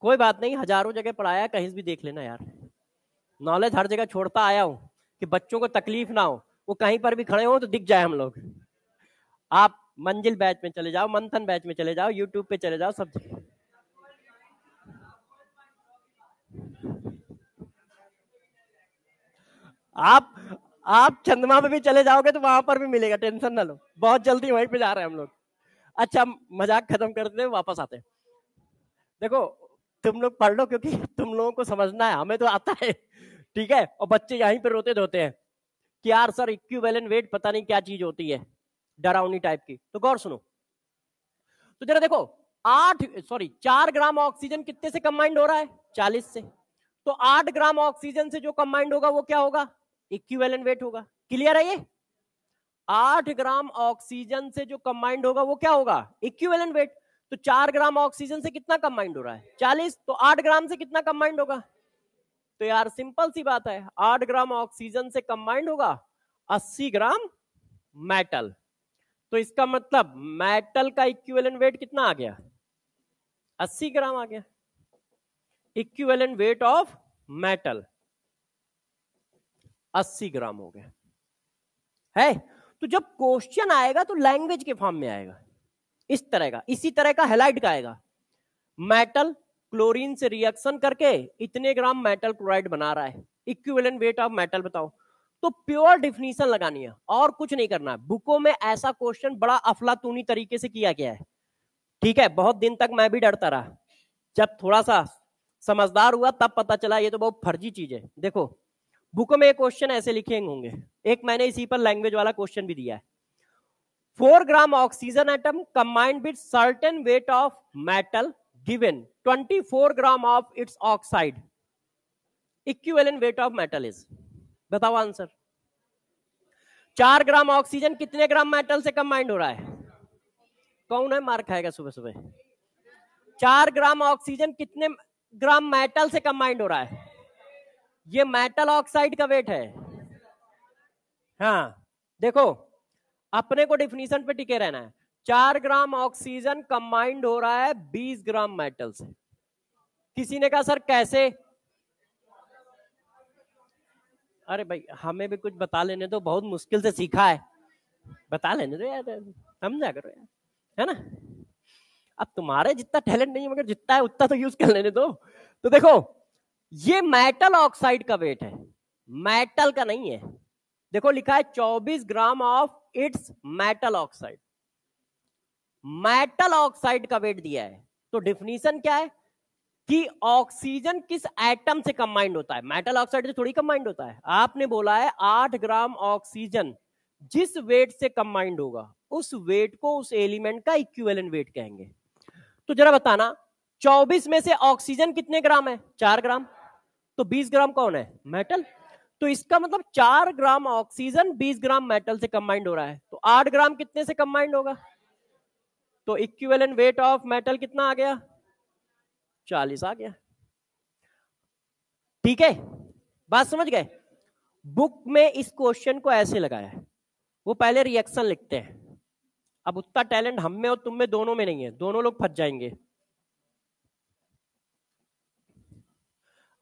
कोई बात नहीं, हजारों जगह पढ़ाया, कहीं भी देख लेना यार। नॉलेज हर जगह छोड़ता आया हूं कि बच्चों को तकलीफ ना हो, वो कहीं पर भी खड़े हो तो दिख जाए हम लोग। आप मंजिल बैच में चले जाओ, मंथन बैच में चले जाओ, यूट्यूब पे चले जाओ, सब जगह। आप आप चंद्रमा पे भी चले जाओगे तो वहां पर भी मिलेगा, टेंशन ना लो, बहुत जल्दी वहीं पे जा रहे हैं हम लोग। अच्छा, मजाक खत्म करते हैं, वापस आते हैं। देखो, तुम लोग पढ़ लो क्योंकि तुम लोगों को समझना है, हमें तो आता है, ठीक है। और बच्चे यहीं पे रोते धोते हैं कि यार सर इक्विवेलेंट वेट पता नहीं क्या चीज होती है, डरावनी टाइप की। तो गौर सुनो, तो जरा देखो, 4 ग्राम ऑक्सीजन कितने से कंबाइंड हो रहा है? 40 से। तो 8 ग्राम ऑक्सीजन से जो कंबाइंड होगा वो क्या होगा? इक्विवेलेंट वेट होगा। क्लियर है ये? 8 ग्राम ऑक्सीजन से जो कंबाइंड होगा वो क्या होगा? Equivalent weight. तो 4 ग्राम ऑक्सीजन से कितना कंबाइंड हो रहा है? 40। तो 8 ग्राम से कितना कंबाइंड होगा? तो यार सिंपल सी बात है, 8 ग्राम ऑक्सीजन से कंबाइंड होगा 80 ग्राम मेटल। तो इसका मतलब मेटल का इक्विवेलेंट वेट कितना आ गया? 80 ग्राम आ गया। इक्विवेलेंट वेट ऑफ मेटल 80 ग्राम हो गया है। तो जब क्वेश्चन आएगा तो लैंग्वेज के फॉर्म में आएगा, इस तरह का, इसी तरह का हैलाइड का आएगा। मेटल क्लोरीन से रिएक्शन करके इतने ग्राम मेटल क्लोराइड बना रहा है, इक्विवेलेंट वेट ऑफ मेटल बताओ। तो प्योर डिफिनीशन लगानी है और कुछ नहीं करना है। बुकों में ऐसा क्वेश्चन बड़ा अफलातूनी तरीके से किया गया है, ठीक है। बहुत दिन तक मैं भी डरता रहा, जब थोड़ा सा समझदार हुआ तब पता चला ये तो बहुत फर्जी चीज है। देखो, बुक में क्वेश्चन ऐसे लिखे होंगे, एक मैंने इसी पर लैंग्वेज वाला क्वेश्चन भी दिया है। 4 gram oxygen atom combined with certain wait of metal given 24 gram of its oxide, equivalent weight of metal is. बताओ आंसर। 4 ग्राम ऑक्सीजन कितने ग्राम मेटल से कंबाइंड हो रहा है? कौन है मार खाएगा सुबह सुबह? 4 ग्राम ऑक्सीजन कितने ग्राम मेटल से कंबाइंड हो रहा है? ये मेटल ऑक्साइड का वेट है। हाँ देखो, अपने को डिफिनीशन पे टिके रहना है। 4 ग्राम ऑक्सीजन कंबाइंड हो रहा है 20 ग्राम मेटल से। किसी ने कहा सर कैसे? अरे भाई हमें भी कुछ बता लेने दो, बहुत मुश्किल से सीखा है, बता लेने दो यार, समझा करो यार, है ना। अब तुम्हारे जितना टैलेंट नहीं है, मगर जितना है उतना तो यूज कर लेने दो। तो देखो, ये मेटल ऑक्साइड का वेट है, मेटल का नहीं है। देखो लिखा है 24 gram of its metal oxide, metal oxide का वेट दिया है। तो डिफिनीशन क्या है कि ऑक्सीजन किस एटम से कंबाइंड होता है? मेटल ऑक्साइड से थोड़ी कंबाइंड होता है। आपने बोला है 8 ग्राम ऑक्सीजन जिस वेट से कंबाइंड होगा उस वेट को, उस एलिमेंट का इक्विवेलेंट वेट कहेंगे। तो जरा बताना, 24 में से ऑक्सीजन कितने ग्राम है? 4 ग्राम। तो 20 ग्राम कौन है? मेटल। तो इसका मतलब 4 ग्राम ऑक्सीजन 20 ग्राम मेटल से कंबाइंड हो रहा है। तो 8 ग्राम कितने से कंबाइंड होगा? तो इक्विवेलेंट वेट ऑफ मेटल कितना आ गया? 40 आ गया। ठीक है, बात समझ गए? बुक में इस क्वेश्चन को ऐसे लगाया है, वो पहले रिएक्शन लिखते हैं। अब उतना टैलेंट हम में और तुम में दोनों में नहीं है, दोनों लोग फंस जाएंगे।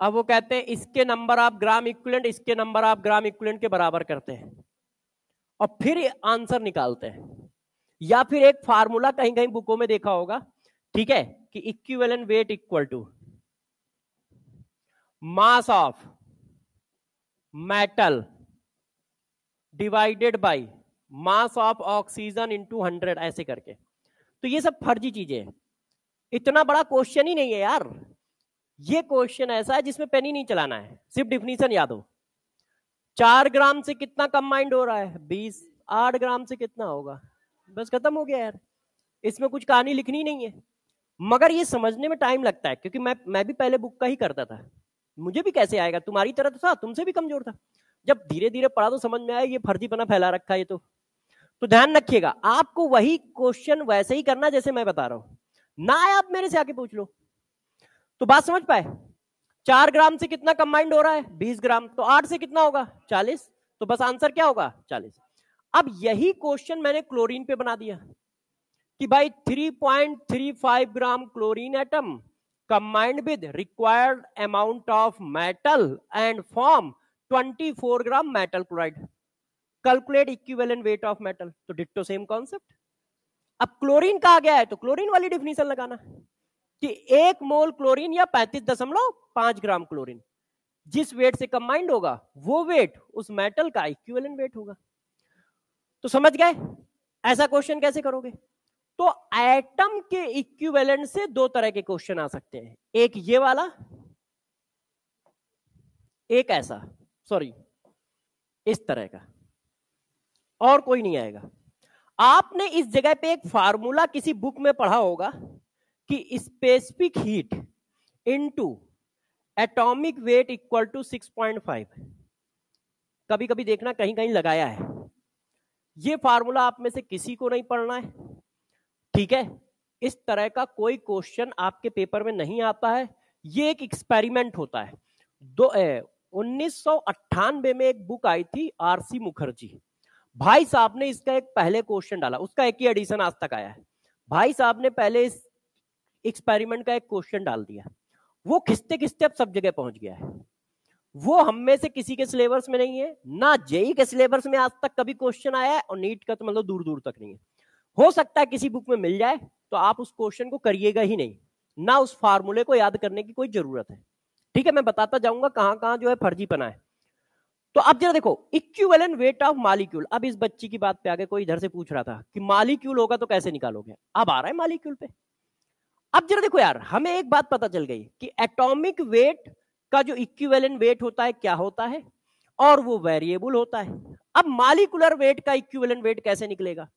अब वो कहते हैं इसके नंबर ऑफ ग्राम इक्विवेलेंट इसके नंबर ऑफ ग्राम इक्विवेलेंट के बराबर करते हैं और फिर आंसर निकालते हैं। या फिर एक फार्मूला कहीं कहीं बुकों में देखा होगा, ठीक है, कि equivalent weight equal to mass of metal divided by mass of oxygen into 100, ऐसे करके। तो ये सब फर्जी चीजें हैं, इतना बड़ा क्वेश्चन ही नहीं है यार। ये क्वेश्चन ऐसा है जिसमें पेन ही नहीं चलाना है, सिर्फ डिफिनीशन याद हो। 4 ग्राम से कितना कंबाइंड हो रहा है? 20। 8 ग्राम से कितना होगा? बस खत्म हो गया यार, इसमें कुछ कहानी लिखनी नहीं है। मगर ये समझने में टाइम लगता है, क्योंकि मैं भी पहले बुक का ही करता था, मुझे भी कैसे आएगा, तुम्हारी तरह तो था, तुमसे भी कमजोर था। जब धीरे धीरे पढ़ा तो समझ में आया ये फर्जीपना फैला रखा है ये तो ध्यान रखिएगा, आपको वही क्वेश्चन वैसे ही करना जैसे मैं बता रहा हूं, ना आया आप मेरे से आके पूछ लो। तो बात समझ पाए? 4 ग्राम से कितना कंबाइंड हो रहा है? 20 ग्राम। तो 8 से कितना होगा? 40। तो बस आंसर क्या होगा? 40। अब यही क्वेश्चन मैंने क्लोरीन पे बना दिया कि भाई 3.35 gram chlorine atom combined with required amount of metal and form 24 gram metal chloride. Calculate equivalent weight of metal. तो डिट्टो सेम कॉन्सेप्ट. अब क्लोरीन कहा गया है तो क्लोरीन वाली डेफिनेशन लगाना कि 1 मोल क्लोरीन या 35.5 ग्राम क्लोरीन जिस वेट से कंबाइंड होगा वो वेट उस मेटल का इक्विवेलेंट वेट होगा. तो समझ गए ऐसा क्वेश्चन कैसे करोगे. तो एटम के इक्विवेलेंट से दो तरह के क्वेश्चन आ सकते हैं. एक ये वाला, एक ऐसा, सॉरी इस तरह का, और कोई नहीं आएगा. आपने इस जगह पे एक फार्मूला किसी बुक में पढ़ा होगा कि specific heat into atomic weight equal to 6.5. कभी कभी देखना कहीं कहीं लगाया है. ये फार्मूला आप में से किसी को नहीं पढ़ना है, ठीक है. इस तरह का कोई क्वेश्चन आपके पेपर में नहीं आता है. ये एक एक्सपेरिमेंट होता है. 1998 में एक बुक आई थी आरसी मुखर्जी. भाई साहब ने इसका एक पहले क्वेश्चन डाला, उसका एक ही एडिशन आज तक आया है. भाई साहब ने पहले इस एक्सपेरिमेंट का एक क्वेश्चन डाल दिया. वो खिंचते खिंचते अब सब जगह पहुंच गया है. वो हम में से किसी के सिलेबस में नहीं है, ना जेई के सिलेबस में आज तक कभी क्वेश्चन आया है, और नीट का तो मतलब दूर दूर तक नहीं है. हो सकता है किसी बुक में मिल जाए तो आप उस क्वेश्चन को करिएगा ही नहीं, ना उस फार्मूले को याद करने की कोई जरूरत है. ठीक है, मैं बताता जाऊंगा कहां कहां जो है फर्जीपना है. तो अब जरा देखो इक्विवेलेंट वेट ऑफ मॉलिक्यूल. अब इस बच्ची की बात पे आगे कोई इधर से पूछ रहा था कि मॉलिक्यूल होगा तो कैसे निकालोगे. अब आ रहा है मॉलिक्यूल पे. अब जरा देखो यार, हमें एक बात पता चल गई कि एटॉमिक वेट का जो इक्विवेलेंट वेट होता है क्या होता है, और वो वेरिएबल होता है. अब मॉलिक्यूलर वेट का इक्विवेलेंट वेट कैसे निकलेगा.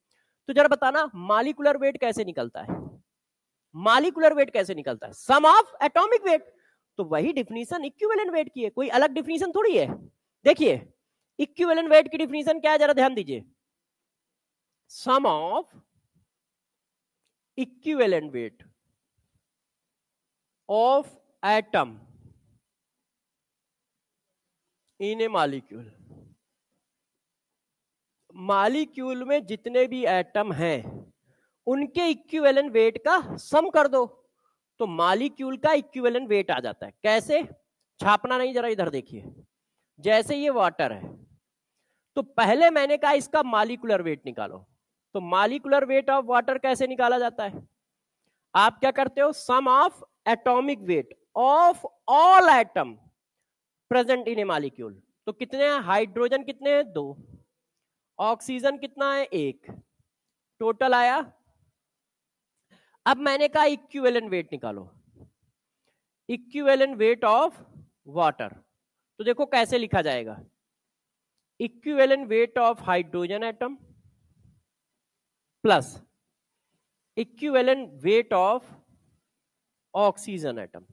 तो जरा बताना मॉलिक्यूलर वेट कैसे निकलता है. मॉलिक्यूलर वेट कैसे निकलता है, सम ऑफ एटॉमिक वेट. तो वही डिफिनीशन इक्विवेलेंट वेट की है, कोई अलग डिफिनीशन थोड़ी है. देखिए इक्विवेलेंट वेट की डिफिनीशन क्या है, जरा ध्यान दीजिए. Sum of equivalent weight of atom in a molecule. Molecule में जितने भी एटम हैं उनके इक्विवेलेंट वेट का सम कर दो तो मॉलिक्यूल का इक्विवेलेंट वेट आ जाता है. कैसे, छापना नहीं, जरा इधर देखिए. जैसे ये वाटर है तो पहले मैंने कहा इसका मॉलिक्यूलर वेट निकालो. तो मॉलिक्यूलर वेट ऑफ वाटर कैसे निकाला जाता है, आप क्या करते हो, sum of atomic weight of all atom present in a molecule. तो कितने हैं, हाइड्रोजन कितने हैं, 2, ऑक्सीजन कितना है, 1, टोटल आया. अब मैंने कहा इक्विवेलेंट वेट निकालो, इक्विवेलेंट वेट ऑफ वाटर. तो देखो कैसे लिखा जाएगा, equivalent weight of hydrogen atom plus equivalent weight of oxygen atom.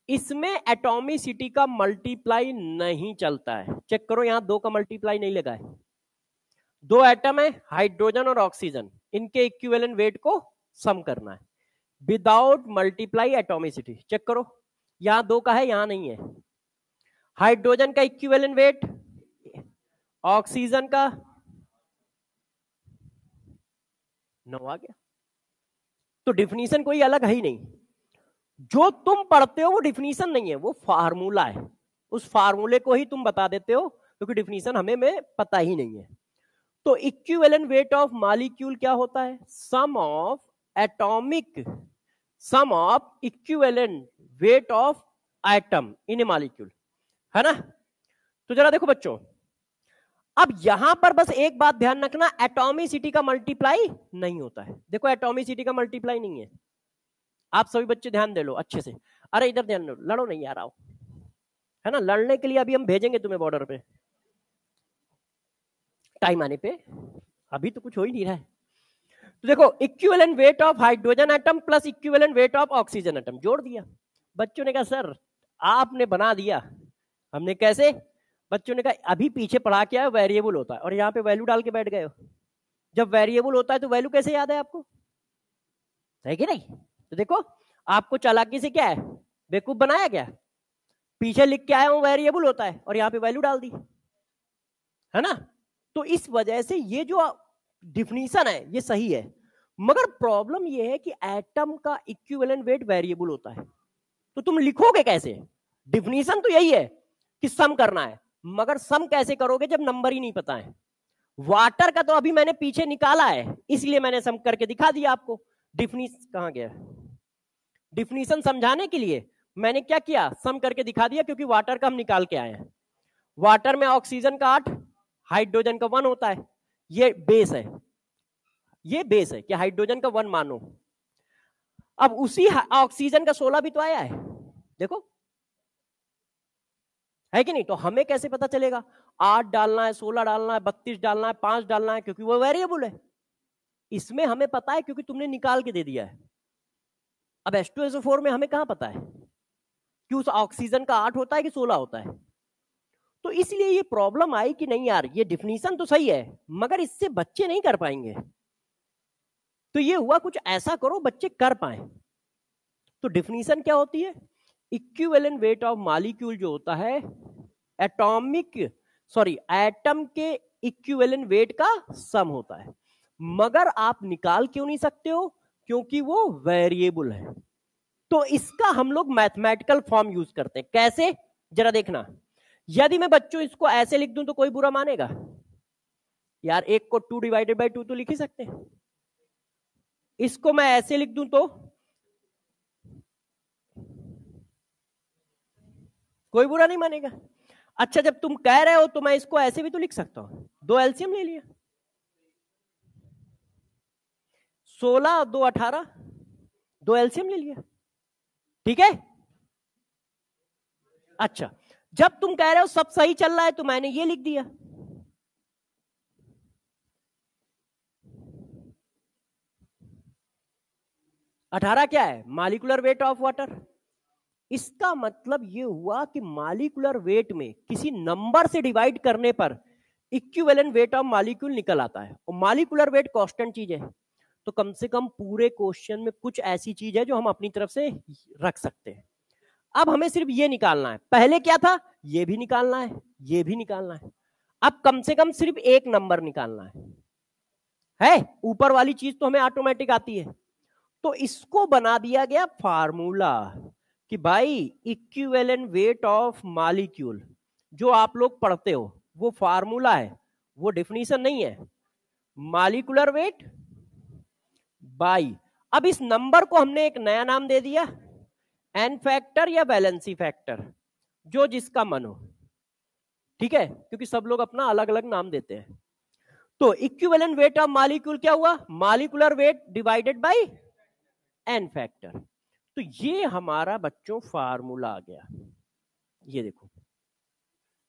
इसमें एटॉमिसिटी का मल्टीप्लाई नहीं चलता है. चेक करो यहां 2 का मल्टीप्लाई नहीं लगा है. 2 एटम है हाइड्रोजन और ऑक्सीजन, इनके इक्विवेलेंट वेट को सम करना है विदाउट मल्टीप्लाई एटॉमिसिटी. चेक करो यहां 2 का है, यहां नहीं है. हाइड्रोजन का इक्विवेलेंट वेट, ऑक्सीजन का 9 आ गया. तो डिफिनीशन कोई अलग है ही नहीं. जो तुम पढ़ते हो वो डिफिनीशन नहीं है, वो फार्मूला है. उस फार्मूले को ही तुम बता देते हो क्योंकि डिफिनीशन हमें में पता ही नहीं है. तो इक्विवेलेंट वेट ऑफ मॉलिक्यूल क्या होता है, sum of atomic, sum of equivalent weight of atom in a molecule, है ना. तो जरा देखो बच्चों, अब यहां पर बस एक बात ध्यान रखना, एटॉमिसिटी का मल्टीप्लाई नहीं होता है. देखो एटॉमिसिटी का मल्टीप्लाई नहीं है. आप सभी बच्चे ध्यान दे लो अच्छे से. अरे इधर ध्यान दो, लड़ो नहीं यार, आओ, है ना. लड़ने के लिए अभी हम भेजेंगे तुम्हें बॉर्डर पे टाइम आने पे, अभी तो कुछ हो ही नहीं रहा है. तो देखो equivalent weight of hydrogen atom plus equivalent weight of oxygen atom जोड़ दिया. बच्चों ने कहा सर आपने बना दिया. हमने कैसे, बच्चों ने कहा अभी पीछे पढ़ा क्या है, वेरिएबल होता है, और यहाँ पे वैल्यू डाल के बैठ गए हो. जब वेरिएबल होता है तो वैल्यू कैसे याद है आपको, है कि नहीं. तो देखो आपको चालाकी से क्या है, बेवकूफ बनाया क्या, पीछे लिख के आया हूं वेरिएबल होता है और यहाँ पे वैल्यू डाल दी, है ना. तो इस वजह से ये जो डिफिनीशन है ये सही है, मगर प्रॉब्लम ये है कि एटम का इक्विवेलेंट वेट वेरिएबल होता है. तो तुम लिखोगे कैसे? डिफिनीशन तो यही है कि सम करना है, मगर सम कैसे करोगे जब नंबर ही नहीं पता है? वाटर का तो अभी मैंने पीछे निकाला है, इसलिए मैंने सम करके दिखा दिया आपको। डिफिनीशन कहां गया? डिफिनीशन समझाने के लिए मैंने क्या किया, सम करके दिखा दिया, क्योंकि वाटर का हम निकाल के आए हैं। वाटर में ऑक्सीजन का 8, हाइड्रोजन का 1 होता है। ये बेस है, ये बेस है कि हाइड्रोजन का 1 मानो। अब उसी ऑक्सीजन का 16 भी तो आया है, देखो है कि नहीं? तो हमें कैसे पता चलेगा 8 डालना है, 16 डालना है, 32 डालना है, 5 डालना है? क्योंकि वो वेरिएबल है। इसमें हमें पता है क्योंकि तुमने निकाल के दे दिया है। अब H2SO4 में हमें कहां पता है कि उस ऑक्सीजन का 8 होता है कि 16 होता है? तो इसलिए ये प्रॉब्लम आई कि नहीं यार, ये डिफिनीशन तो सही है मगर इससे बच्चे नहीं कर पाएंगे। तो ये हुआ कुछ ऐसा करो बच्चे कर पाए। तो डिफिनीशन क्या होती है? इक्विवेलेंट वेट ऑफ मॉलिक्यूल जो होता है एटम के इक्विवेलेंट वेट का सम होता है। मगर आप निकाल क्यों नहीं सकते हो? क्योंकि वो वेरिएबल है। तो इसका हम लोग मैथमेटिकल फॉर्म यूज करते हैं। कैसे? जरा देखना। यदि मैं बच्चों इसको ऐसे लिख दूं तो कोई बुरा मानेगा? यार एक को 2/2 तो लिख ही सकते हैं। इसको मैं ऐसे लिख दूं तो कोई बुरा नहीं मानेगा। अच्छा, जब तुम कह रहे हो तो मैं इसको ऐसे भी तो लिख सकता हूं। 2 एलसीएम ले लिया, 16 और 2 18, 2 एलसीएम ले लिया, ठीक है। अच्छा, जब तुम कह रहे हो सब सही चल रहा है तो मैंने ये लिख दिया। अठारह क्या है? Molecular weight of water. इसका मतलब ये हुआ कि मॉलिक्यूलर वेट में किसी नंबर से डिवाइड करने पर इक्विवेलेंट वेट ऑफ मॉलिक्यूल निकल आता है। और मॉलिक्यूलर वेट कांस्टेंट चीज है, तो कम से कम पूरे क्वेश्चन में कुछ ऐसी चीज है जो हम अपनी तरफ से रख सकते हैं। अब हमें सिर्फ ये निकालना है। पहले क्या था? ये भी निकालना है, ये भी निकालना है। अब कम से कम सिर्फ एक नंबर निकालना है। ऊपर वाली चीज तो हमें ऑटोमेटिक आती है। तो इसको बना दिया गया फार्मूला कि भाई इक्विवेलेंट वेट ऑफ मॉलिक्यूल जो आप लोग पढ़ते हो वो फार्मूला है, वो डिफिनीशन नहीं है। मॉलिक्यूलर वेट बाई, अब इस नंबर को हमने एक नया नाम दे दिया, एन फैक्टर या वैलेंसी फैक्टर, जो जिसका मन हो, ठीक है, क्योंकि सब लोग अपना अलग अलग नाम देते हैं। तो इक्विवेलेंट वेट ऑफ मॉलिक्यूल क्या हुआ? Molecular weight divided by N factor. तो ये हमारा बच्चों फार्मूला आ गया। ये देखो,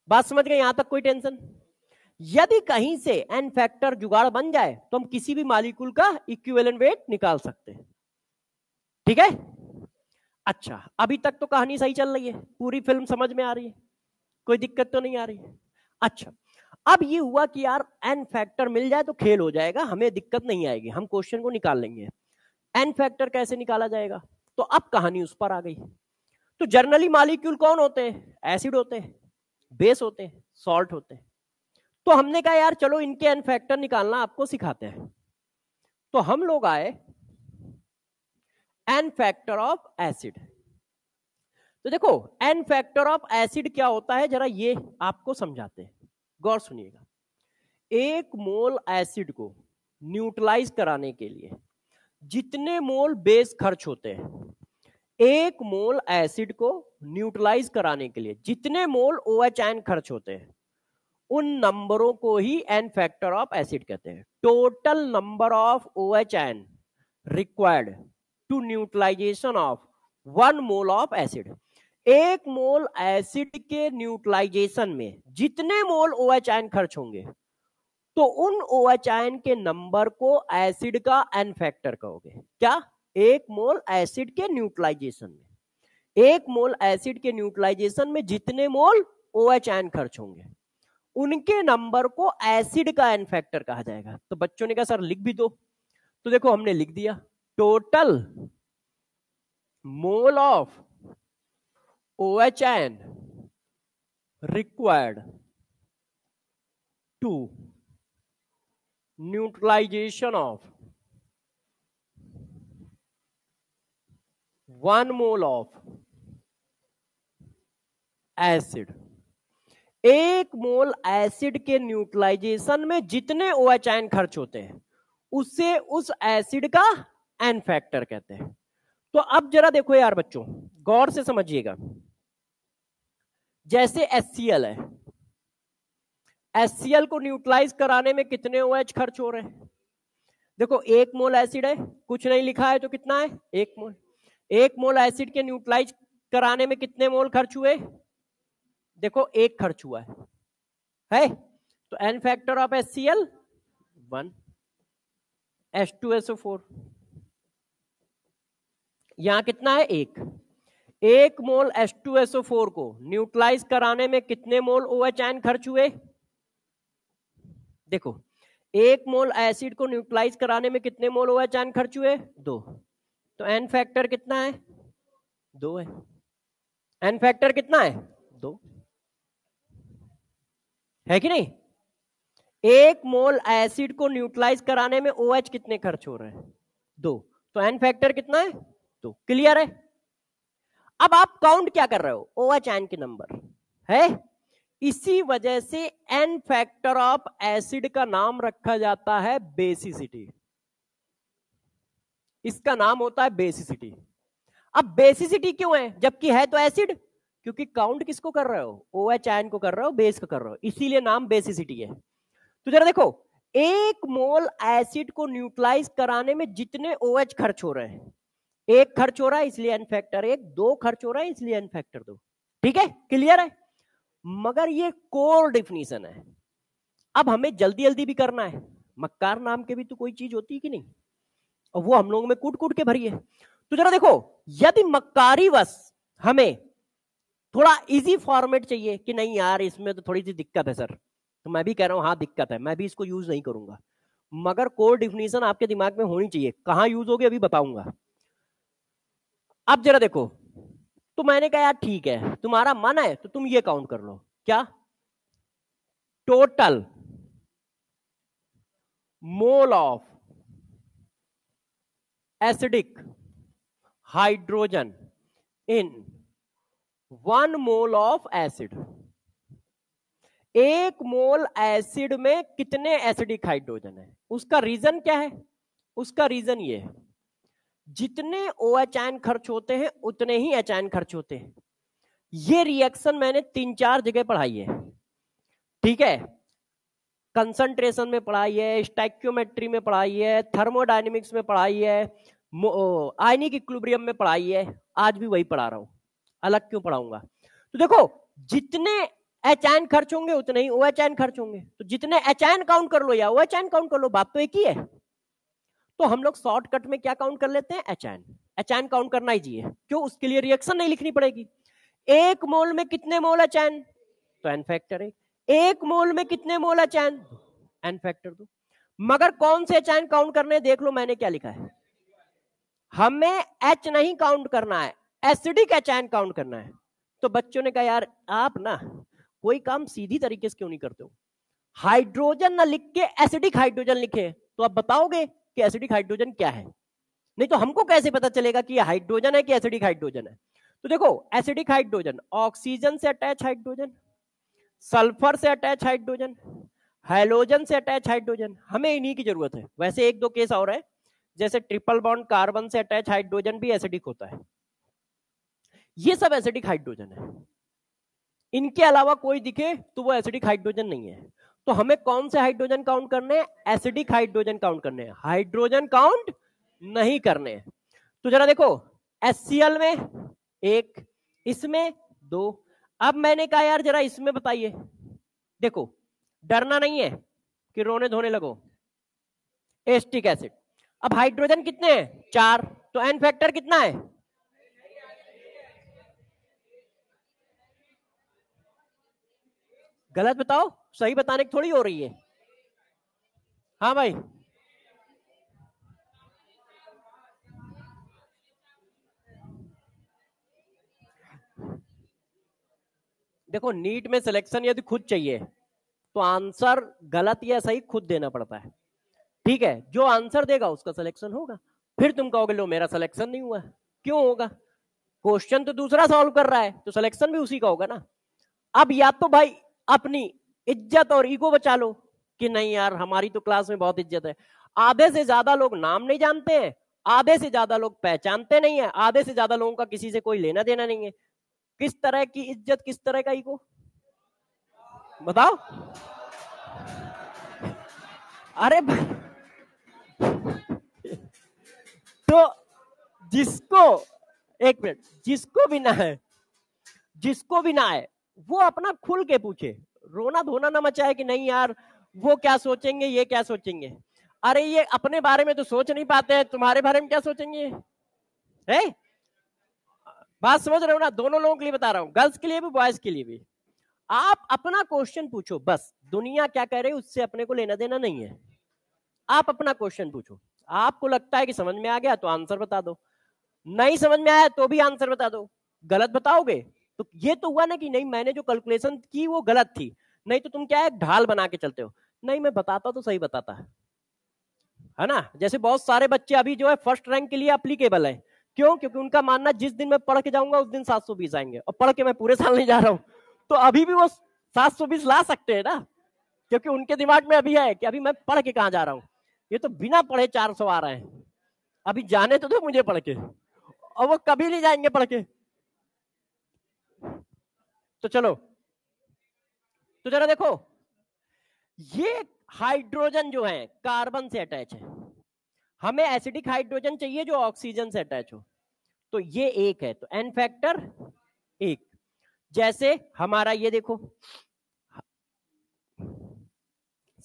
बात समझ गए? यहां तक कोई टेंशन? यदि कहीं से एन फैक्टर जुगाड़ बन जाए तो हम किसी भी मॉलिक्यूल का इक्विवेलेंट वेट निकाल सकते हैं, ठीक है। अच्छा, अभी तक तो कहानी सही चल रही है, पूरी फिल्म समझ में आ रही है, कोई दिक्कत तो नहीं आ रही है। अच्छा, अब ये हुआ कि यार एन फैक्टर मिल जाए तो खेल हो जाएगा, हमें दिक्कत नहीं आएगी, हम क्वेश्चन को निकाल लेंगे। एन फैक्टर कैसे निकाला जाएगा? तो अब कहानी उस पर आ गई। तो जर्नली मॉलिक्यूल कौन होते हैं? एसिड होते हैं, बेस होते हैं, सॉल्ट होते हैं। तो हमने कहा यार चलो इनके एन फैक्टर निकालना आपको सिखाते हैं। तो हम लोग आए एन फैक्टर ऑफ एसिड। तो देखो एन फैक्टर ऑफ एसिड क्या होता है जरा ये आपको समझाते हैं, गौर सुनिएगा। एक मोल एसिड को न्यूट्रलाइज कराने के लिए जितने मोल बेस खर्च होते हैं, एक मोल एसिड को न्यूट्रलाइज कराने के लिए जितने मोल OH आयन खर्च होते हैं, उन नंबरों को ही एन फैक्टर ऑफ एसिड कहते हैं। Total number of OH ion required to neutralization of 1 mole of acid. एक मोल एसिड के न्यूट्रलाइजेशन में जितने मोल OH आयन खर्च होंगे, तो उन OH आयन के नंबर को एसिड का एन फैक्टर कहोगे। क्या? एक मोल एसिड के न्यूट्रलाइजेशन में, एक मोल एसिड के न्यूट्रलाइजेशन में जितने मोल OH आयन खर्च होंगे, उनके नंबर को एसिड का एन फैक्टर कहा जाएगा। तो बच्चों ने कहा सर लिख भी दो, तो देखो हमने लिख दिया, total mole of OH ion required to neutralization of 1 mole of acid. 1 mole acid के न्यूट्रलाइजेशन में जितने OH आयन खर्च होते हैं उससे उस एसिड का एन फैक्टर कहते हैं। तो अब जरा देखो यार बच्चों, गौर से समझिएगा। जैसे HCl है, HCl को न्यूट्रलाइज कराने में कितने OH खर्च हो रहे हैं? देखो 1 मोल एसिड है, कुछ नहीं लिखा है तो कितना है? 1 मोल। 1 मोल एसिड के न्यूट्रलाइज कराने में कितने मोल खर्च हुए? देखो 1 खर्च हुआ है? तो N factor of HCl 1, H2SO4 यहां कितना है? 1 मोल H2SO4 को न्यूट्रलाइज कराने में कितने मोल OH आयन खर्च हुए? देखो 1 मोल एसिड को न्यूट्रलाइज कराने में कितने मोल OH आयन खर्च हुए? 2। तो एन फैक्टर कितना है? 2 है। एन फैक्टर कितना है? 2 है कि नहीं? 1 मोल एसिड को न्यूट्रलाइज कराने में OH कितने खर्च हो रहे हैं? 2। तो एन फैक्टर कितना है? 2। क्लियर है? अब आप काउंट क्या कर रहे हो? OH आयन के नंबर है। इसी वजह से एन फैक्टर ऑफ एसिड का नाम रखा जाता है बेसिसिटी। इसका नाम होता है बेसिसिटी। अब बेसिसिटी क्यों है जबकि है तो एसिड? क्योंकि काउंट किसको कर रहे हो? OH आयन को कर रहे हो, बेस को कर रहे हो, इसीलिए नाम बेसिसिटी है। तो जरा देखो 1 मोल एसिड को न्यूट्रलाइज कराने में जितने OH खर्च हो रहे हैं, 1 खर्च हो रहा है इसलिए एन फैक्टर 1, 2 खर्च हो रहा है इसलिए एन फैक्टर 2। ठीक है? क्लियर है? मगर ये कोर डिफिनीशन है। अब हमें जल्दी जल्दी भी करना है, मक्कार नाम के भी तो कोई चीज होती है कि नहीं, और वो हम लोगों में कूट कूट के भरी है। तो जरा देखो, यदि मक्कारी वश हमें थोड़ा इजी फॉर्मेट चाहिए कि नहीं यार इसमें तो थोड़ी सी दिक्कत है सर, तो मैं भी कह रहा हूं हाँ दिक्कत है, मैं भी इसको यूज नहीं करूंगा, मगर कोर डिफिनीशन आपके दिमाग में होनी चाहिए। कहां यूज होगी अभी बताऊंगा। अब जरा देखो, तो मैंने कहा यार ठीक है, तुम्हारा मन है तो तुम ये काउंट कर लो। क्या? Total mole of acidic hydrogen in 1 mole of acid. 1 mole acid में कितने एसिडिक हाइड्रोजन है? उसका रीजन क्या है? उसका रीजन ये है, जितने OH आयन खर्च होते हैं उतने ही H आयन खर्च होते हैं। ये रिएक्शन मैंने 3-4 जगह पढ़ाई है। ठीक है? कंसंट्रेशन में पढ़ाई है, स्टैक्योमेट्री में पढ़ाई है, थर्मोडायनेमिक्स में पढ़ाई है, आयनिक इक्विलिब्रियम में पढ़ाई है, आज भी वही पढ़ा रहा हूं, अलग क्यों पढ़ाऊंगा। तो देखो जितने H आयन खर्च होंगे उतने ही OH आयन खर्च होंगे, तो जितने H आयन काउंट कर लो या OH आयन काउंट कर लो, बात तो एक ही है। तो हम लोग शॉर्टकट में क्या काउंट कर लेते हैं? H ion. H ion count करना ही चाहिए, क्यों? उसके लिए रिएक्शन नहीं लिखनी पड़ेगी। 1 मोल में कितने मोल H आयन? तो एन फैक्टर 1। 1 मोल में कितने mole H ion? N factor 2। मगर कौन से H आयन काउंट करने? देख लो मैंने क्या लिखा है, हमें H नहीं काउंट करना है, एसिडिक H आयन काउंट करना है। तो बच्चों ने कहा यार आप ना कोई काम सीधी तरीके से क्यों नहीं करते हो, हाइड्रोजन ना लिख के एसिडिक हाइड्रोजन लिखे, तो आप बताओगे कि एसिडिक हाइड्रोजन क्या है, नहीं तो हमको कैसे पता चलेगा कि ये हाइड्रोजन है कि एसिडिक हाइड्रोजन है। तो देखो एसिडिक हाइड्रोजन ऑक्सीजन से अटैच हाइड्रोजन, सल्फर से अटैच हाइड्रोजन, हैलोजन से अटैच हाइड्रोजन, हमें इन्हीं की जरूरत है। वैसे 1-2 केस और है, जैसे ट्रिपल बॉन्ड कार्बन से अटैच हाइड्रोजन भी एसिडिक होता है, ये सब एसिडिक हाइड्रोजन है। इनके अलावा कोई दिखे तो वो एसिडिक हाइड्रोजन नहीं है। तो हमें कौन से हाइड्रोजन काउंट करने हैं? एसिडिक हाइड्रोजन काउंट करने हैं, हाइड्रोजन काउंट नहीं करने। तो जरा देखो HCl में 1, इसमें 2। अब मैंने कहा यार जरा इसमें बताइए, देखो डरना नहीं है कि रोने धोने लगो, एसिटिक एसिड। अब हाइड्रोजन कितने हैं? 4, तो एन फैक्टर कितना है? गलत बताओ, सही बताने की थोड़ी हो रही है। हाँ भाई, देखो नीट में सिलेक्शन यदि खुद चाहिए तो आंसर गलत या सही खुद देना पड़ता है। ठीक है? जो आंसर देगा उसका सिलेक्शन होगा। फिर तुम कहोगे लो मेरा सिलेक्शन नहीं हुआ, क्यों होगा? क्वेश्चन तो दूसरा सॉल्व कर रहा है तो सिलेक्शन भी उसी का होगा ना। अब या तो भाई अपनी इज्जत और ईगो बचा लो कि नहीं यार हमारी तो क्लास में बहुत इज्जत है, आधे से ज्यादा लोग नाम नहीं जानते हैं, आधे से ज्यादा लोग पहचानते नहीं है, आधे से ज्यादा लोगों का किसी से कोई लेना देना नहीं है। किस तरह की इज्जत, किस तरह का ईगो, बताओ। अरे तो जिसको, एक मिनट, जिसको भी ना है, जिसको भी ना है वो अपना खुल के पूछे, रोना धोना ना मचाए कि नहीं यार वो क्या सोचेंगे, ये क्या सोचेंगे। अरे ये अपने बारे में तो सोच नहीं पाते हैं, तुम्हारे बारे में क्या सोचेंगे है। बात समझ रहे हो ना, दोनों लोगों के लिए बता रहा हूं, गर्ल्स के लिए भी बॉयज के लिए भी। आप अपना क्वेश्चन पूछो, बस दुनिया क्या कह रही है उससे अपने को लेना देना नहीं है। आप अपना क्वेश्चन पूछो, आपको लगता है कि समझ में आ गया तो आंसर बता दो, नहीं समझ में आया तो भी आंसर बता दो। गलत बताओगे तो ये तो हुआ ना कि नहीं मैंने जो कैलकुलेशन की वो गलत थी, नहीं तो तुम क्या है ढाल बना के चलते हो, नहीं मैं बताता तो सही बताता है ना। जैसे बहुत सारे बच्चे अभी जो है फर्स्ट रैंक के लिए अप्लीकेबल है, क्यों, क्योंकि उनका मानना जिस दिन मैं पढ़ के जाऊंगा उस दिन 720 आएंगे, और पढ़ के मैं पूरे साल नहीं जा रहा हूं, तो अभी भी वो 720 ला सकते हैं ना, क्योंकि उनके दिमाग में अभी है कि अभी मैं पढ़ के कहां जा रहा हूं, ये तो बिना पढ़े 400 आ रहे हैं, अभी जाने तो दो मुझे पढ़ के, और वो कभी नहीं जाएंगे पढ़ के। तो चलो, तो जरा देखो, ये हाइड्रोजन जो है कार्बन से अटैच है, हमें एसिडिक हाइड्रोजन चाहिए जो ऑक्सीजन से अटैच हो, तो ये एक है, तो एन फैक्टर एक। जैसे हमारा ये देखो,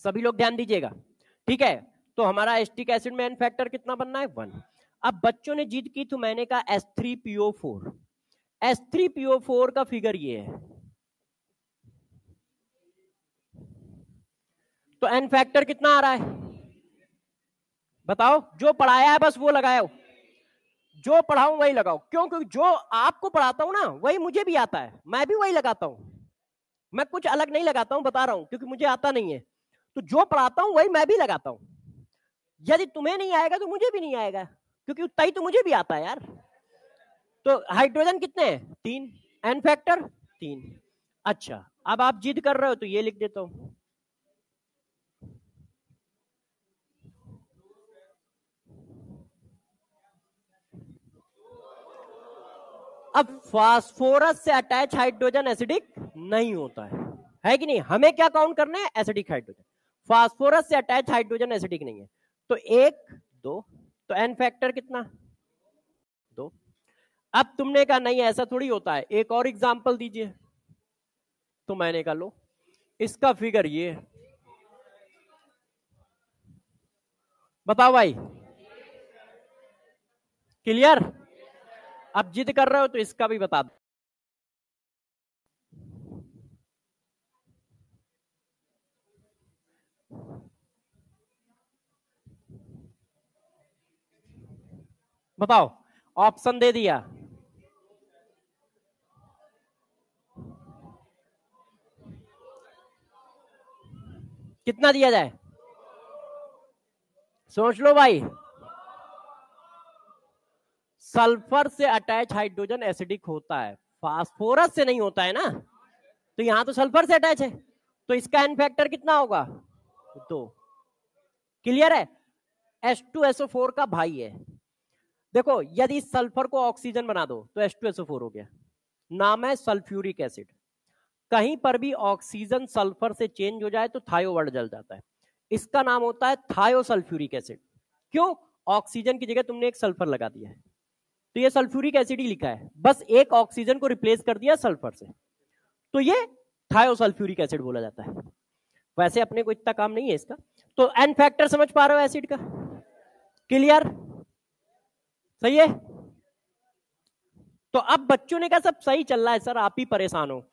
सभी लोग ध्यान दीजिएगा, ठीक है, तो हमारा एस्टिक एसिड में एन फैक्टर कितना बनना है 1। अब बच्चों ने जिद की तो मैंने कहा S3PO4, S3PO4 का फिगर ये है, तो एन फैक्टर कितना आ रहा है बताओ, जो पढ़ाया है बस वो लगाओ, जो पढ़ाऊं वही लगाओ, क्यों, क्योंकि जो आपको पढ़ाता हूं ना वही मुझे भी आता है, मैं भी वही लगाता हूं, मैं कुछ अलग नहीं लगाता हूं, बता रहा हूं क्योंकि मुझे आता नहीं है, तो जो पढ़ाता हूं वही मैं भी लगाता हूं, यदि तुम्हें नहीं आएगा तो मुझे भी नहीं आएगा, क्योंकि उतना ही तो मुझे भी आता है यार। तो हाइड्रोजन कितने हैं 3, एन फैक्टर 3। अच्छा अब आप जिद कर रहे हो तो ये लिख देता हूं, अब फास्फोरस से अटैच हाइड्रोजन एसिडिक नहीं होता है कि नहीं, हमें क्या काउंट करना है एसिडिक हाइड्रोजन, फास्फोरस से अटैच हाइड्रोजन एसिडिक नहीं है, तो 1 2, तो एन फैक्टर कितना 2। अब तुमने कहा नहीं ऐसा थोड़ी होता है, एक और एग्जांपल दीजिए, तो मैंने कहा लो इसका फिगर ये है, बताओ भाई, क्लियर। अब जिद कर रहे हो तो इसका भी बता दो, बताओ, ऑप्शन दे दिया, कितना दिया जाए, सोच लो भाई। सल्फर से अटैच हाइड्रोजन एसिडिक होता है, फास्फोरस से नहीं होता है ना, तो यहां तो सल्फर से अटैच है, तो इसका एन फैक्टर कितना होगा 2। क्लियर है, H2SO4 का भाई है। देखो यदि सल्फर को ऑक्सीजन बना दो तो H2SO4 हो गया, नाम है सल्फ्यूरिक एसिड, कहीं पर भी ऑक्सीजन सल्फर से चेंज हो जाए तो थायो वर्ड जल जाता है, इसका नाम होता है थायोसल्फ्यूरिक एसिड। क्यों, ऑक्सीजन की जगह तुमने एक सल्फर लगा दिया है, तो ये सल्फ्यूरिक एसिड ही लिखा है, बस एक ऑक्सीजन को रिप्लेस कर दिया सल्फर से, तो ये थायोसल्फ्यूरिक एसिड बोला जाता है। वैसे अपने को इतना काम नहीं है इसका। तो एन फैक्टर समझ पा रहे हो एसिड का, क्लियर, सही है। तो अब बच्चों ने कहा सब सही चल रहा है सर, आप ही परेशान हो,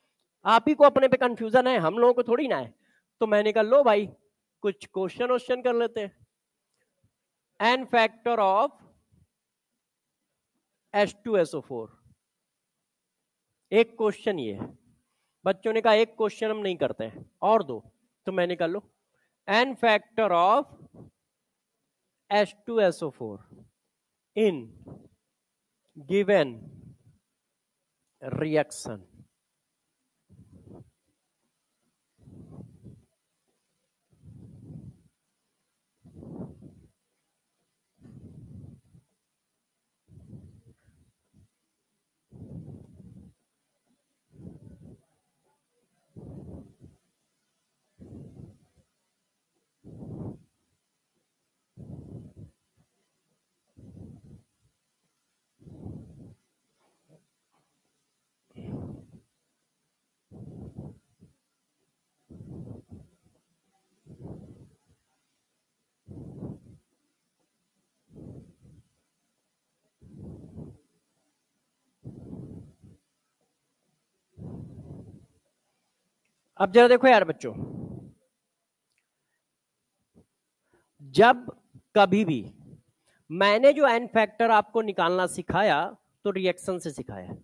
आप ही को अपने पे कंफ्यूजन है, हम लोगों को थोड़ी ना है, तो मैंने कहा लो भाई कुछ क्वेश्चन वोश्चन कर लेते हैं। एन फैक्टर ऑफ H2SO4, एक क्वेश्चन ये है, बच्चों ने कहा एक क्वेश्चन हम नहीं करते हैं और दो, तो मैंने कहा लो n factor of H2SO4 in given reaction, अब जरा देखो यार बच्चों, जब कभी भी मैंने जो एन फैक्टर आपको निकालना सिखाया तो रिएक्शन से सिखाया,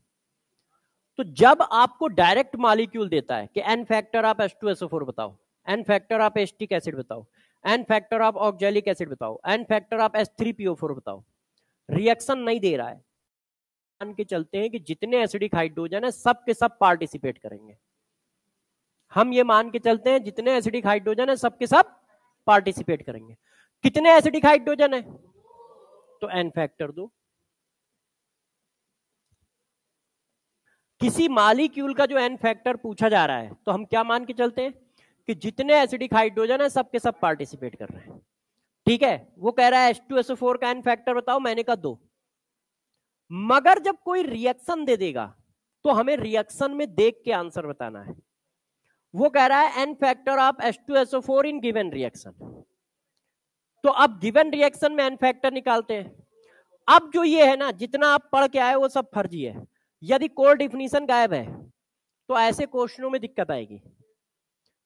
तो जब आपको डायरेक्ट मॉलिक्यूल देता है कि एन फैक्टर आप H2SO4 बताओ, एन फैक्टर आप एसिटिक एसिड बताओ, एन फैक्टर आप ऑक्जेलिक एसिड बताओ, एन फैक्टर आप H3PO4 बताओ, रिएक्शन नहीं दे रहा है, मान के चलते हैं कि जितने एसिडिक हाइड्रोजन है सब के सब पार्टिसिपेट करेंगे। हम ये मान के चलते हैं जितने एसिडिक हाइड्रोजन है सब के सब पार्टिसिपेट करेंगे। कितने एसिडिक हाइड्रोजन है? तो एन फैक्टर दो। किसी मॉलिक्यूल का जो एन फैक्टर पूछा जा रहा है तो हम क्या मान के चलते हैं कि जितने एसिडिक हाइड्रोजन है सब के सब पार्टिसिपेट कर रहे हैं। ठीक है, वो कह रहा है H2SO4 का एन फैक्टर बताओ, मैंने कहा दो। मगर जब कोई रिएक्शन दे देगा तो हमें रिएक्शन में देख के आंसर बताना है। वो कह रहा है N factor of H2SO4 in given reaction, तो अब गिवन रिएक्शन में एन फैक्टर निकालते हैं। अब जो ये है ना, जितना आप पढ़ के आए वो सब फर्जी है। यदि कोर डिफिनीशन गायब है तो ऐसे क्वेश्चनों में दिक्कत आएगी।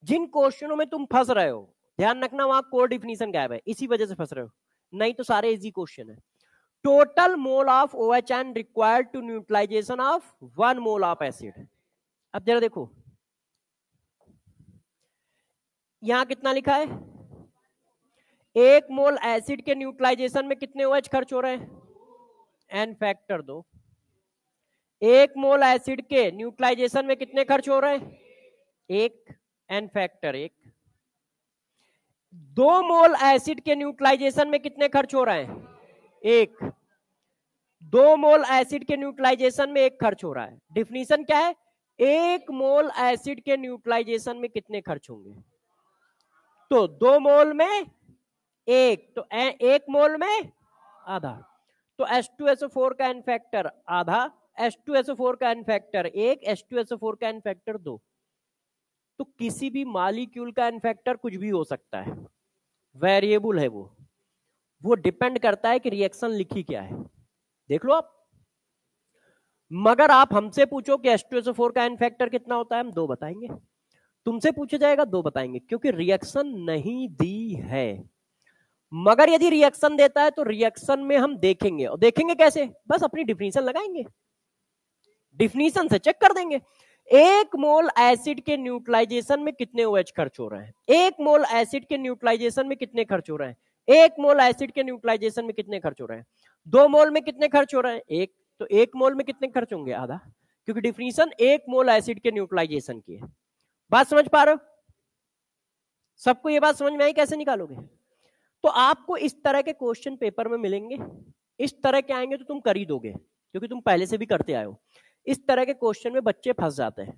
जिन क्वेश्चनों में तुम फंस रहे हो ध्यान रखना वहां कोर डिफिनीशन गायब है, इसी वजह से फंस रहे हो, नहीं तो सारे इजी क्वेश्चन है। Total mole of OHN required to neutralization of 1 mole of acid. अब जरा देखो यहां कितना लिखा है, 1 मोल एसिड के न्यूट्रलाइजेशन में कितने OH खर्च हो रहे हैं? एन फैक्टर दो। 1 मोल एसिड के न्यूट्रलाइजेशन में कितने खर्च हो रहे हैं? 1, एन फैक्टर 1। 2 मोल एसिड के न्यूट्रलाइजेशन में कितने खर्च हो रहे हैं? 1। 2 मोल एसिड के न्यूट्रलाइजेशन में 1 खर्च हो रहा है। डिफिनीशन क्या है? 1 मोल एसिड के न्यूट्रलाइजेशन में कितने खर्च होंगे? तो 2 मोल में 1, तो 1 मोल में आधा, तो H2SO4 का एन फैक्टर आधा, H2SO4 का एन फैक्टर 1, H2SO4 का एन फैक्टर 2। तो किसी भी मॉलिक्यूल का एन फैक्टर कुछ भी हो सकता है, वेरिएबल है वो डिपेंड करता है कि रिएक्शन लिखी क्या है। देख लो आप, मगर आप हमसे पूछो कि H2SO4 का एन फैक्टर कितना होता है, हम 2 बताएंगे। तुमसे पूछा जाएगा 2 बताएंगे, क्योंकि रिएक्शन नहीं दी है। मगर यदि रिएक्शन देता है तो रिएक्शन में हम देखेंगे, और देखेंगे कैसे? बस अपनी डिफिनीशन लगाएंगे, डिफिनीशन से चेक कर देंगे। 1 मोल एसिड के न्यूट्रलाइजेशन में कितने OH खर्च हो रहे हैं? 1 मोल एसिड के न्यूट्रलाइजेशन में कितने खर्च हो रहे हैं? 1 मोल एसिड के न्यूट्रलाइजेशन में कितने खर्च हो रहे हैं? 2 मोल में कितने खर्च हो रहे हैं? 1, तो 1 मोल में कितने खर्च होंगे? आधा, क्योंकि डिफिनीशन 1 मोल एसिड के न्यूट्रलाइजेशन की है। बात समझ पा रहे हो? सबको ये बात समझ में आई? कैसे निकालोगे? तो आपको इस तरह के क्वेश्चन पेपर में मिलेंगे, इस तरह के आएंगे तो तुम कर ही दोगे, क्योंकि तुम पहले से भी करते आए हो। इस तरह के क्वेश्चन में बच्चे फंस जाते हैं।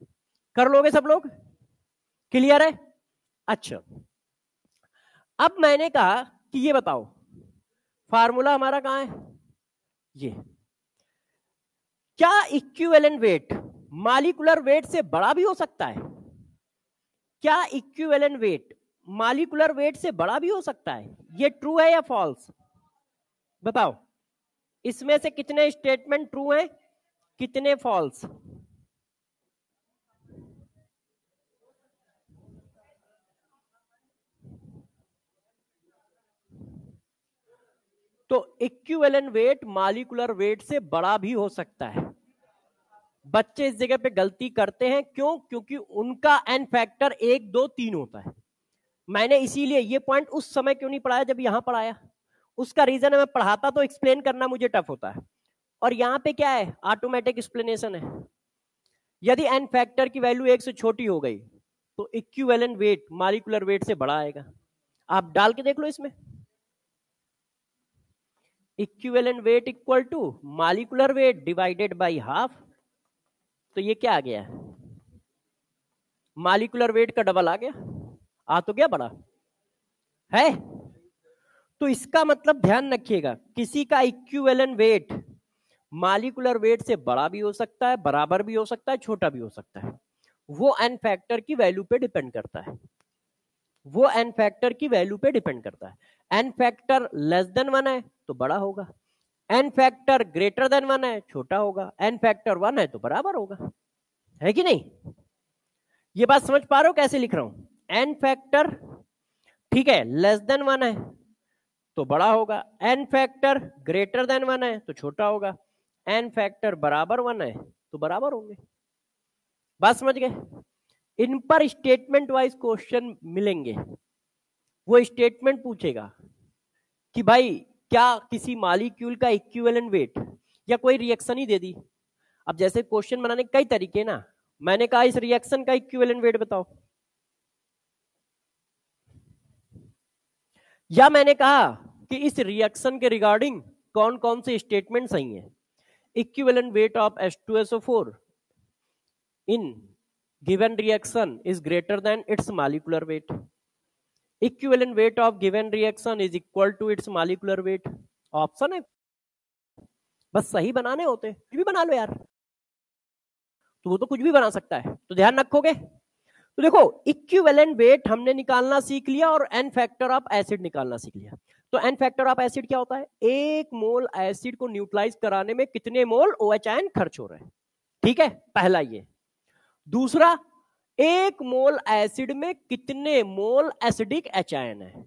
कर लोगे सब लोग? क्लियर है? अच्छा, अब मैंने कहा कि ये बताओ फार्मूला हमारा कहां है? ये, क्या इक्विवेलेंट वेट मॉलिक्यूलर वेट से बड़ा भी हो सकता है? क्या इक्विवेलेंट वेट मॉलिक्यूलर वेट से बड़ा भी हो सकता है? ये ट्रू है या फॉल्स? बताओ, इसमें से कितने स्टेटमेंट ट्रू हैं, कितने फॉल्स? तो इक्विवेलेंट वेट मॉलिक्यूलर वेट से बड़ा भी हो सकता है। बच्चे इस जगह पे गलती करते हैं, क्यों? क्योंकि उनका एन फैक्टर 1, 2, 3 होता है। मैंने इसीलिए ये पॉइंट उस समय क्यों नहीं पढ़ाया जब यहां पढ़ाया, उसका रीजन है मैं पढ़ाता तो एक्सप्लेन करना मुझे टफ होता है, और यहां पे क्या है, ऑटोमेटिक एक्सप्लेनेशन है। यदि एन फैक्टर की वैल्यू 1 से छोटी हो गई तो इक्विवेलेंट वेट मॉलिक्यूलर वेट से बड़ा आएगा। आप डाल के देख लो इसमें, equivalent weight equal to molecular weight divided by half, तो ये क्या आ गया? मॉलिक्यूलर वेट का डबल आ गया। आ तो गया बड़ा है। तो इसका मतलब ध्यान रखिएगा, किसी का इक्विवेलेंट वेट मॉलिक्यूलर वेट से बड़ा भी हो सकता है, बराबर भी हो सकता है, छोटा भी हो सकता है। वो एन फैक्टर की वैल्यू पे डिपेंड करता है, वो एन फैक्टर की वैल्यू पे डिपेंड करता है। एन फैक्टर लेस देन 1 है तो बड़ा होगा, एन फैक्टर ग्रेटर देन 1 है छोटा होगा, एन फैक्टर 1 है तो बराबर होगा, है कि नहीं? ये बात समझ पा रहे हो कैसे लिख रहा हूं? एन फैक्टर, ठीक है, लेस देन 1 है तो बड़ा होगा, एन फैक्टर ग्रेटर देन 1 है तो छोटा होगा, एन फैक्टर बराबर 1 है तो बराबर होंगे। बात समझ गए? इन पर स्टेटमेंट वाइज क्वेश्चन मिलेंगे। वो स्टेटमेंट पूछेगा कि भाई क्या किसी मॉलिक्यूल का इक्विवेलेंट वेट, या कोई रिएक्शन ही दे दी। अब जैसे क्वेश्चन बनाने के कई तरीके ना, मैंने कहा इस रिएक्शन का इक्विवेलेंट वेट बताओ, या मैंने कहा कि इस रिएक्शन के रिगार्डिंग कौन कौन से स्टेटमेंट सही है। Equivalent weight of H2SO4 in given reaction is greater than its molecular weight, equivalent weight of given reaction is equal to its molecular weight. Option है, बस सही बनाने होते, कुछ भी बना लो यार, तो वो तो कुछ भी बना सकता है, तो ध्यान रखोगे। तो देखो इक्विवेलेंट वेट हमने निकालना सीख लिया और एन फैक्टर ऑफ एसिड निकालना सीख लिया। तो एन फैक्टर ऑफ एसिड क्या होता है? एक मोल एसिड को न्यूट्रलाइज कराने में कितने मोल OH आयन खर्च हो रहे हैं, ठीक है, पहला ये। दूसरा, एक मोल एसिड में कितने मोल एसिडिक H आयन है,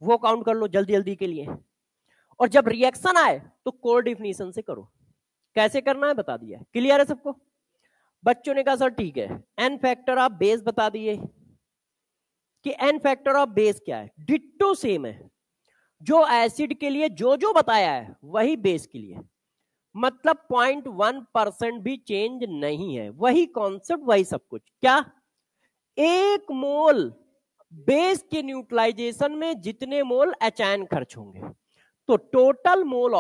वो काउंट कर लो जल्दी जल्दी के लिए। और जब रिएक्शन आए तो कोड डिफिनीशन से करो, कैसे करना है बता दिया, क्लियर है सबको? बच्चों ने कहा सर ठीक है, एन फैक्टर ऑफ बेस बता दिए कि एन फैक्टर ऑफ बेस क्या है, डिट्टो सेम है, जो एसिड के लिए जो जो बताया है वही बेस के लिए, मतलब 0.1% भी चेंज नहीं है, वही कॉन्सेप्ट वही सब कुछ। क्या? एक मोल बेस के न्यूट्रलाइजेशन में जितने मोल H आयन खर्च होंगे, तो total mole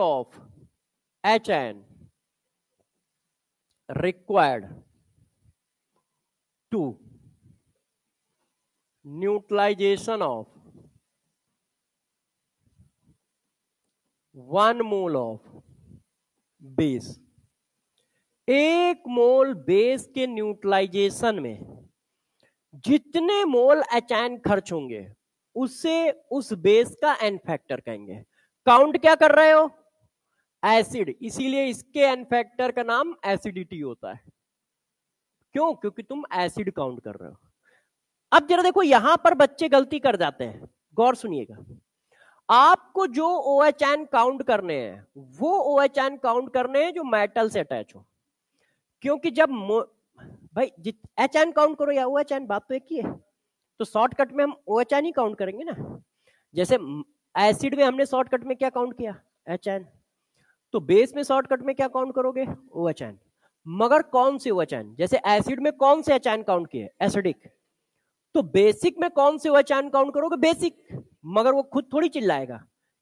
of H ion required to neutralization of 1 mole of base, एक मोल बेस के न्यूट्रलाइजेशन में जितने मोल H आयन खर्च होंगे उससे उस बेस का एन फैक्टर कहेंगे। काउंट क्या कर रहे हो? एसिड, इसीलिए इसके एन फैक्टर का नाम एसिडिटी होता है। क्यों? क्योंकि तुम एसिड काउंट कर रहे हो। अब जरा देखो यहां पर बच्चे गलती कर जाते हैं, गौर सुनिएगा। आपको जो OH आयन काउंट करने हैं वो OH आयन काउंट करने हैं जो मेटल से अटैच हो, क्योंकि जब भाई H आयन काउंट करो या OH आयन, बात तो एक ही है। तो शॉर्टकट में हम OH आयन ही काउंट करेंगे ना, जैसे एसिड में हमने शॉर्टकट में क्या काउंट किया? H ion. तो बेस में शॉर्टकट में क्या काउंट करोगे? OH ion. मगर कौन से OH आयन? जैसे एसिड में कौन से H आयन काउंट किए? एसिडिक। तो बेसिक में कौन से OH आयन काउंट करोगे? बेसिक। मगर वो खुद थोड़ी चिल्लाएगा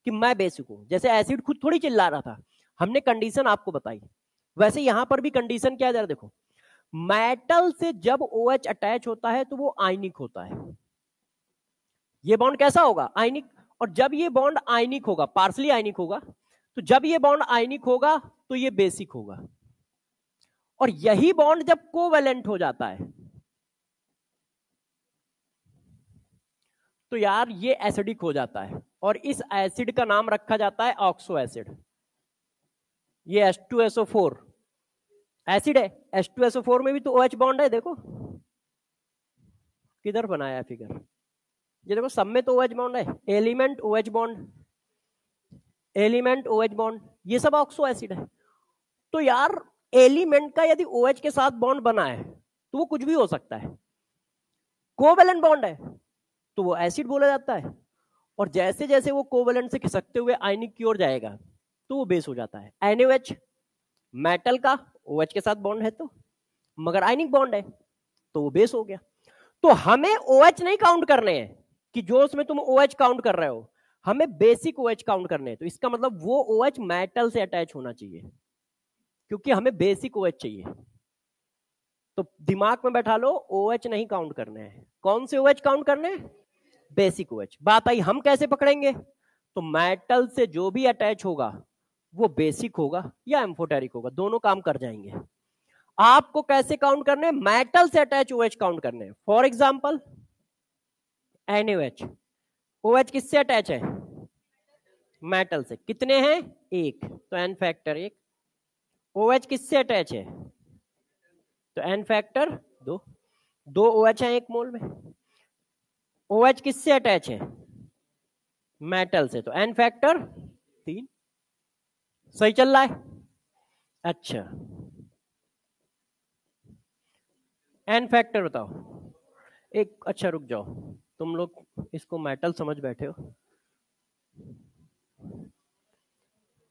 कि मैं बेसिक हूं, जैसे एसिड खुद थोड़ी चिल्ला रहा था, हमने कंडीशन आपको बताई। वैसे यहां पर भी कंडीशन क्या है जरा देखो, मेटल से जब OH अटैच होता है तो वो आयनिक होता है। ये बॉन्ड कैसा होगा? आयनिक। और जब ये बॉन्ड आयनिक होगा, पार्सली आयनिक होगा, तो जब ये बॉन्ड आयनिक होगा तो ये बेसिक होगा। और यही बॉन्ड जब कोवेलेंट हो जाता है तो यार ये एसिडिक हो जाता है, और इस एसिड का नाम रखा जाता है ऑक्सो एसिड। ये H2SO4 एसिड है, H2SO4 में भी तो OH बॉन्ड है, देखो किधर बनाया है फिगर, ये देखो सब में तो OH बॉन्ड है, element OH bond, element OH bond, ये सब ऑक्सो एसिड है। तो यार एलिमेंट का यदि OH के साथ बॉन्ड बना है तो वो कुछ भी हो सकता है, कोवेलेंट बॉन्ड है तो वो एसिड बोला जाता है, और जैसे जैसे वो कोवेलेंट से खिसकते हुए आयनिक की ओर जाएगा तो वो बेस हो जाता है। NaOH मेटल का OH के साथ बॉन्ड है तो, मगर आयनिक बॉन्ड है तो वो बेस हो गया। तो हमें OH नहीं काउंट करने हैं कि जो उसमें तुम OH काउंट कर रहे हो, हमें बेसिक OH काउंट करने हैं। तो इसका मतलब वो OH मेटल से अटैच होना चाहिए, क्योंकि हमें बेसिक OH चाहिए। तो दिमाग में बैठा लो, OH नहीं काउंट करने हैं। कौन से OH काउंट करने हैं? Basic OH। बात आई हम कैसे पकड़ेंगे? तो मेटल से जो भी अटैच होगा वो बेसिक होगा या एम्फोटेरिक होगा, दोनों काम कर जाएंगे। आपको कैसे काउंट करने? मेटल से अटैच OH काउंट करने। फॉर एग्जांपल NaOH, OH किससे अटैच है? मेटल से। कितने हैं? एक, तो एन फैक्टर एक। OH किससे अटैच है? तो N फैक्टर 2 OH है 1 मोल में। OH किससे अटैच है? मेटल से, तो N फैक्टर 3। सही चल रहा है? अच्छा, N फैक्टर बताओ एक। अच्छा रुक जाओ, तुम लोग इसको मेटल समझ बैठे हो।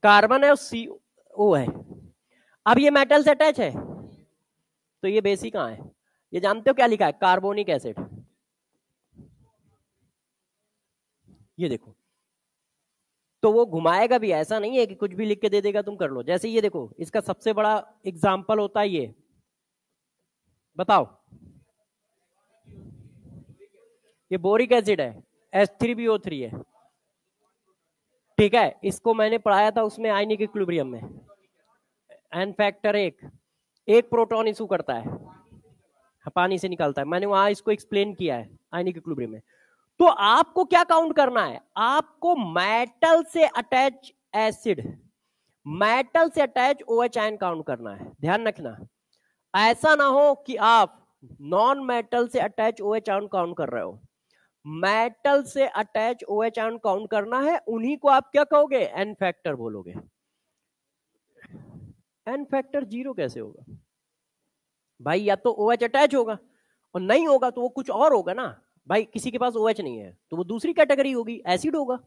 कार्बन है और CO है। अब ये मेटल से अटैच है, तो ये बेस ही कहाँ है? ये जानते हो क्या लिखा है? Carbonic acid. ये देखो, तो वो घुमाएगा भी, ऐसा नहीं है कि कुछ भी लिख के दे देगा तुम कर लो। जैसे ये देखो, इसका सबसे बड़ा एग्जाम्पल होता है ये, बताओ। ये बोरिक एसिड है, H3BO3 है। ठीक है, इसको मैंने पढ़ाया था उसमें आयनिक इक्विलिब्रियम में। N फैक्टर एक प्रोटॉन इशू करता है, पानी से निकलता है। मैंने वहां इसको एक्सप्लेन किया है आयनिक इक्विलिब्रियम में। तो आपको क्या काउंट करना है? आपको मेटल से अटैच एसिड, मेटल से अटैच OH आयन काउंट करना है। ध्यान रखना, ऐसा ना हो कि आप नॉन मेटल से अटैच OH आयन काउंट कर रहे हो। मेटल से अटैच OH आयन काउंट करना है, उन्हीं को आप क्या कहोगे? N फैक्टर बोलोगे। N फैक्टर 0 कैसे होगा भाई? या तो OH अटैच होगा, और नहीं होगा तो वो कुछ और होगा ना भाई। किसी के पास OH नहीं है तो वो दूसरी कैटेगरी होगी, एसिड होगा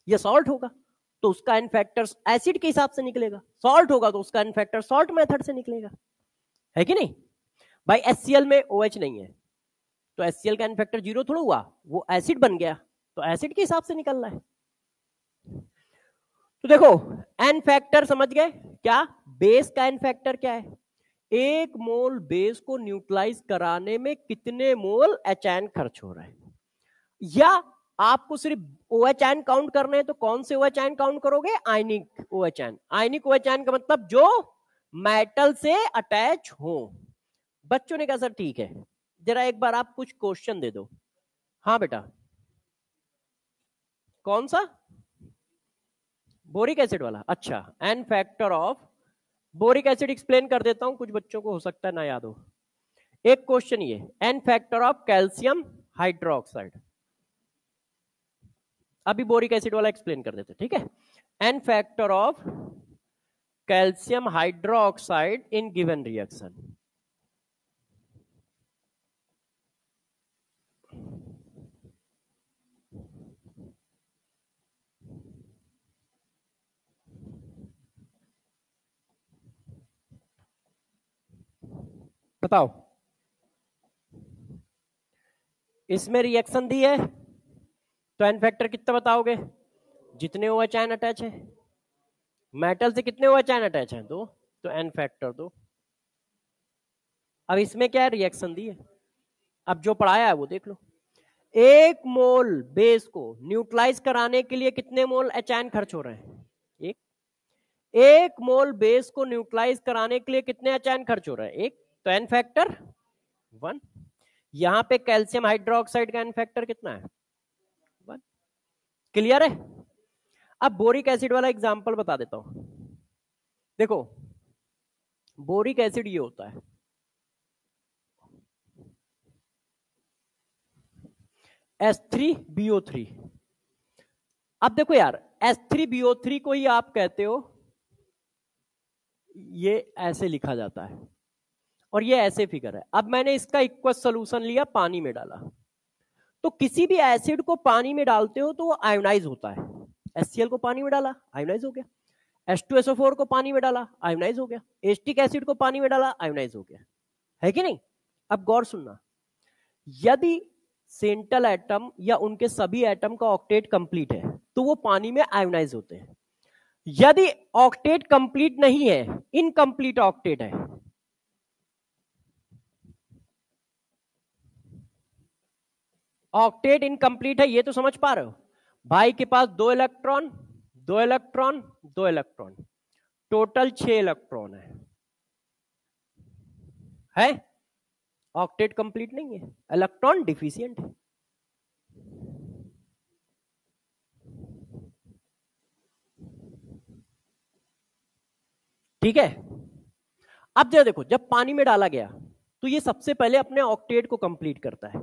या सॉल्ट होगा, तो उसका N फैक्टर एसिड के हिसाब से निकलेगा। सॉल्ट होगा तो उसका N फैक्टर सॉल्ट मेथड से निकलेगा, है कि नहीं भाई? HCl में OH नहीं है, तो HCl का N फैक्टर 0 थोड़ा हुआ, वो एसिड बन गया, तो एसिड के हिसाब से निकल रहा है। तो देखो, N फैक्टर समझ गए क्या? बेस का N फैक्टर क्या है? 1 मोल बेस को न्यूट्रलाइज कराने में कितने मोल HN खर्च हो रहा है। या आपको सिर्फ OH आयन काउंट करने हैं, तो कौन से OH आयन काउंट करोगे? आयनिक OH आयन। आयनिक OH आयन का मतलब जो मेटल से अटैच हो। बच्चों ने कहा सर ठीक है, जरा एक बार आप कुछ क्वेश्चन दे दो। हाँ बेटा, कौन सा? बोरिक एसिड वाला। अच्छा, N factor of boric acid explain कर देता हूं, कुछ बच्चों को हो सकता है ना याद हो। एक क्वेश्चन ये, N factor of calcium hydroxide. अभी बोरिक एसिड वाला एक्सप्लेन कर देते, ठीक है? N factor of calcium hydroxide in given reaction. बताओ, इसमें रिएक्शन दी है तो N फैक्टर कितना बताओगे? जितने OH आयन अटैच है। मेटल से कितने OH आयन अटैच है? 2, तो N फैक्टर 2। अब इसमें क्या है? रिएक्शन दी है। अब जो पढ़ाया है वो देख लो। 1 मोल बेस को न्यूट्रलाइज कराने के लिए कितने मोल H आयन खर्च हो रहे हैं? 1। 1 मोल बेस को न्यूट्रलाइज कराने के लिए कितने H आयन खर्च हो रहे हैं? 1, तो N फैक्टर 1। यहां पे कैल्शियम हाइड्रोक्साइड का N फैक्टर कितना है? 1। क्लियर है? अब बोरिक एसिड वाला एग्जांपल बता देता हूं। देखो, बोरिक एसिड ये होता है, H3BO3। अब देखो यार, H3BO3 को ही आप कहते हो, ये ऐसे लिखा जाता है और ये ऐसे फिगर है। अब मैंने इसका इक्वल सोल्यूशन लिया, पानी में डाला। तो किसी भी एसिड को पानी में डालते हो तो वो आयोनाइज होता है। HCl को पानी में डाला, आयोनाइज हो गया। H2SO4 को पानी में डाला, आयोनाइज हो गया। एस्टिक एसिड को पानी में डाला, आयोनाइज हो गया, है कि नहीं? अब गौर सुनना, यदि सेंट्रल एटम या उनके सभी एटम का ऑक्टेट कंप्लीट है तो वो पानी में आयोनाइज होते हैं। यदि ऑक्टेट कंप्लीट नहीं है, इनकंप्लीट ऑक्टेट है, ऑक्टेट इनकंप्लीट है, ये तो समझ पा रहे हो? भाई के पास 2 electron, 2 electron, 2 electron, total 6 electron है? ऑक्टेट कंप्लीट नहीं है, इलेक्ट्रॉन डिफिशिएंट है। ठीक है? अब देखो, जब पानी में डाला गया तो ये सबसे पहले अपने ऑक्टेट को कंप्लीट करता है।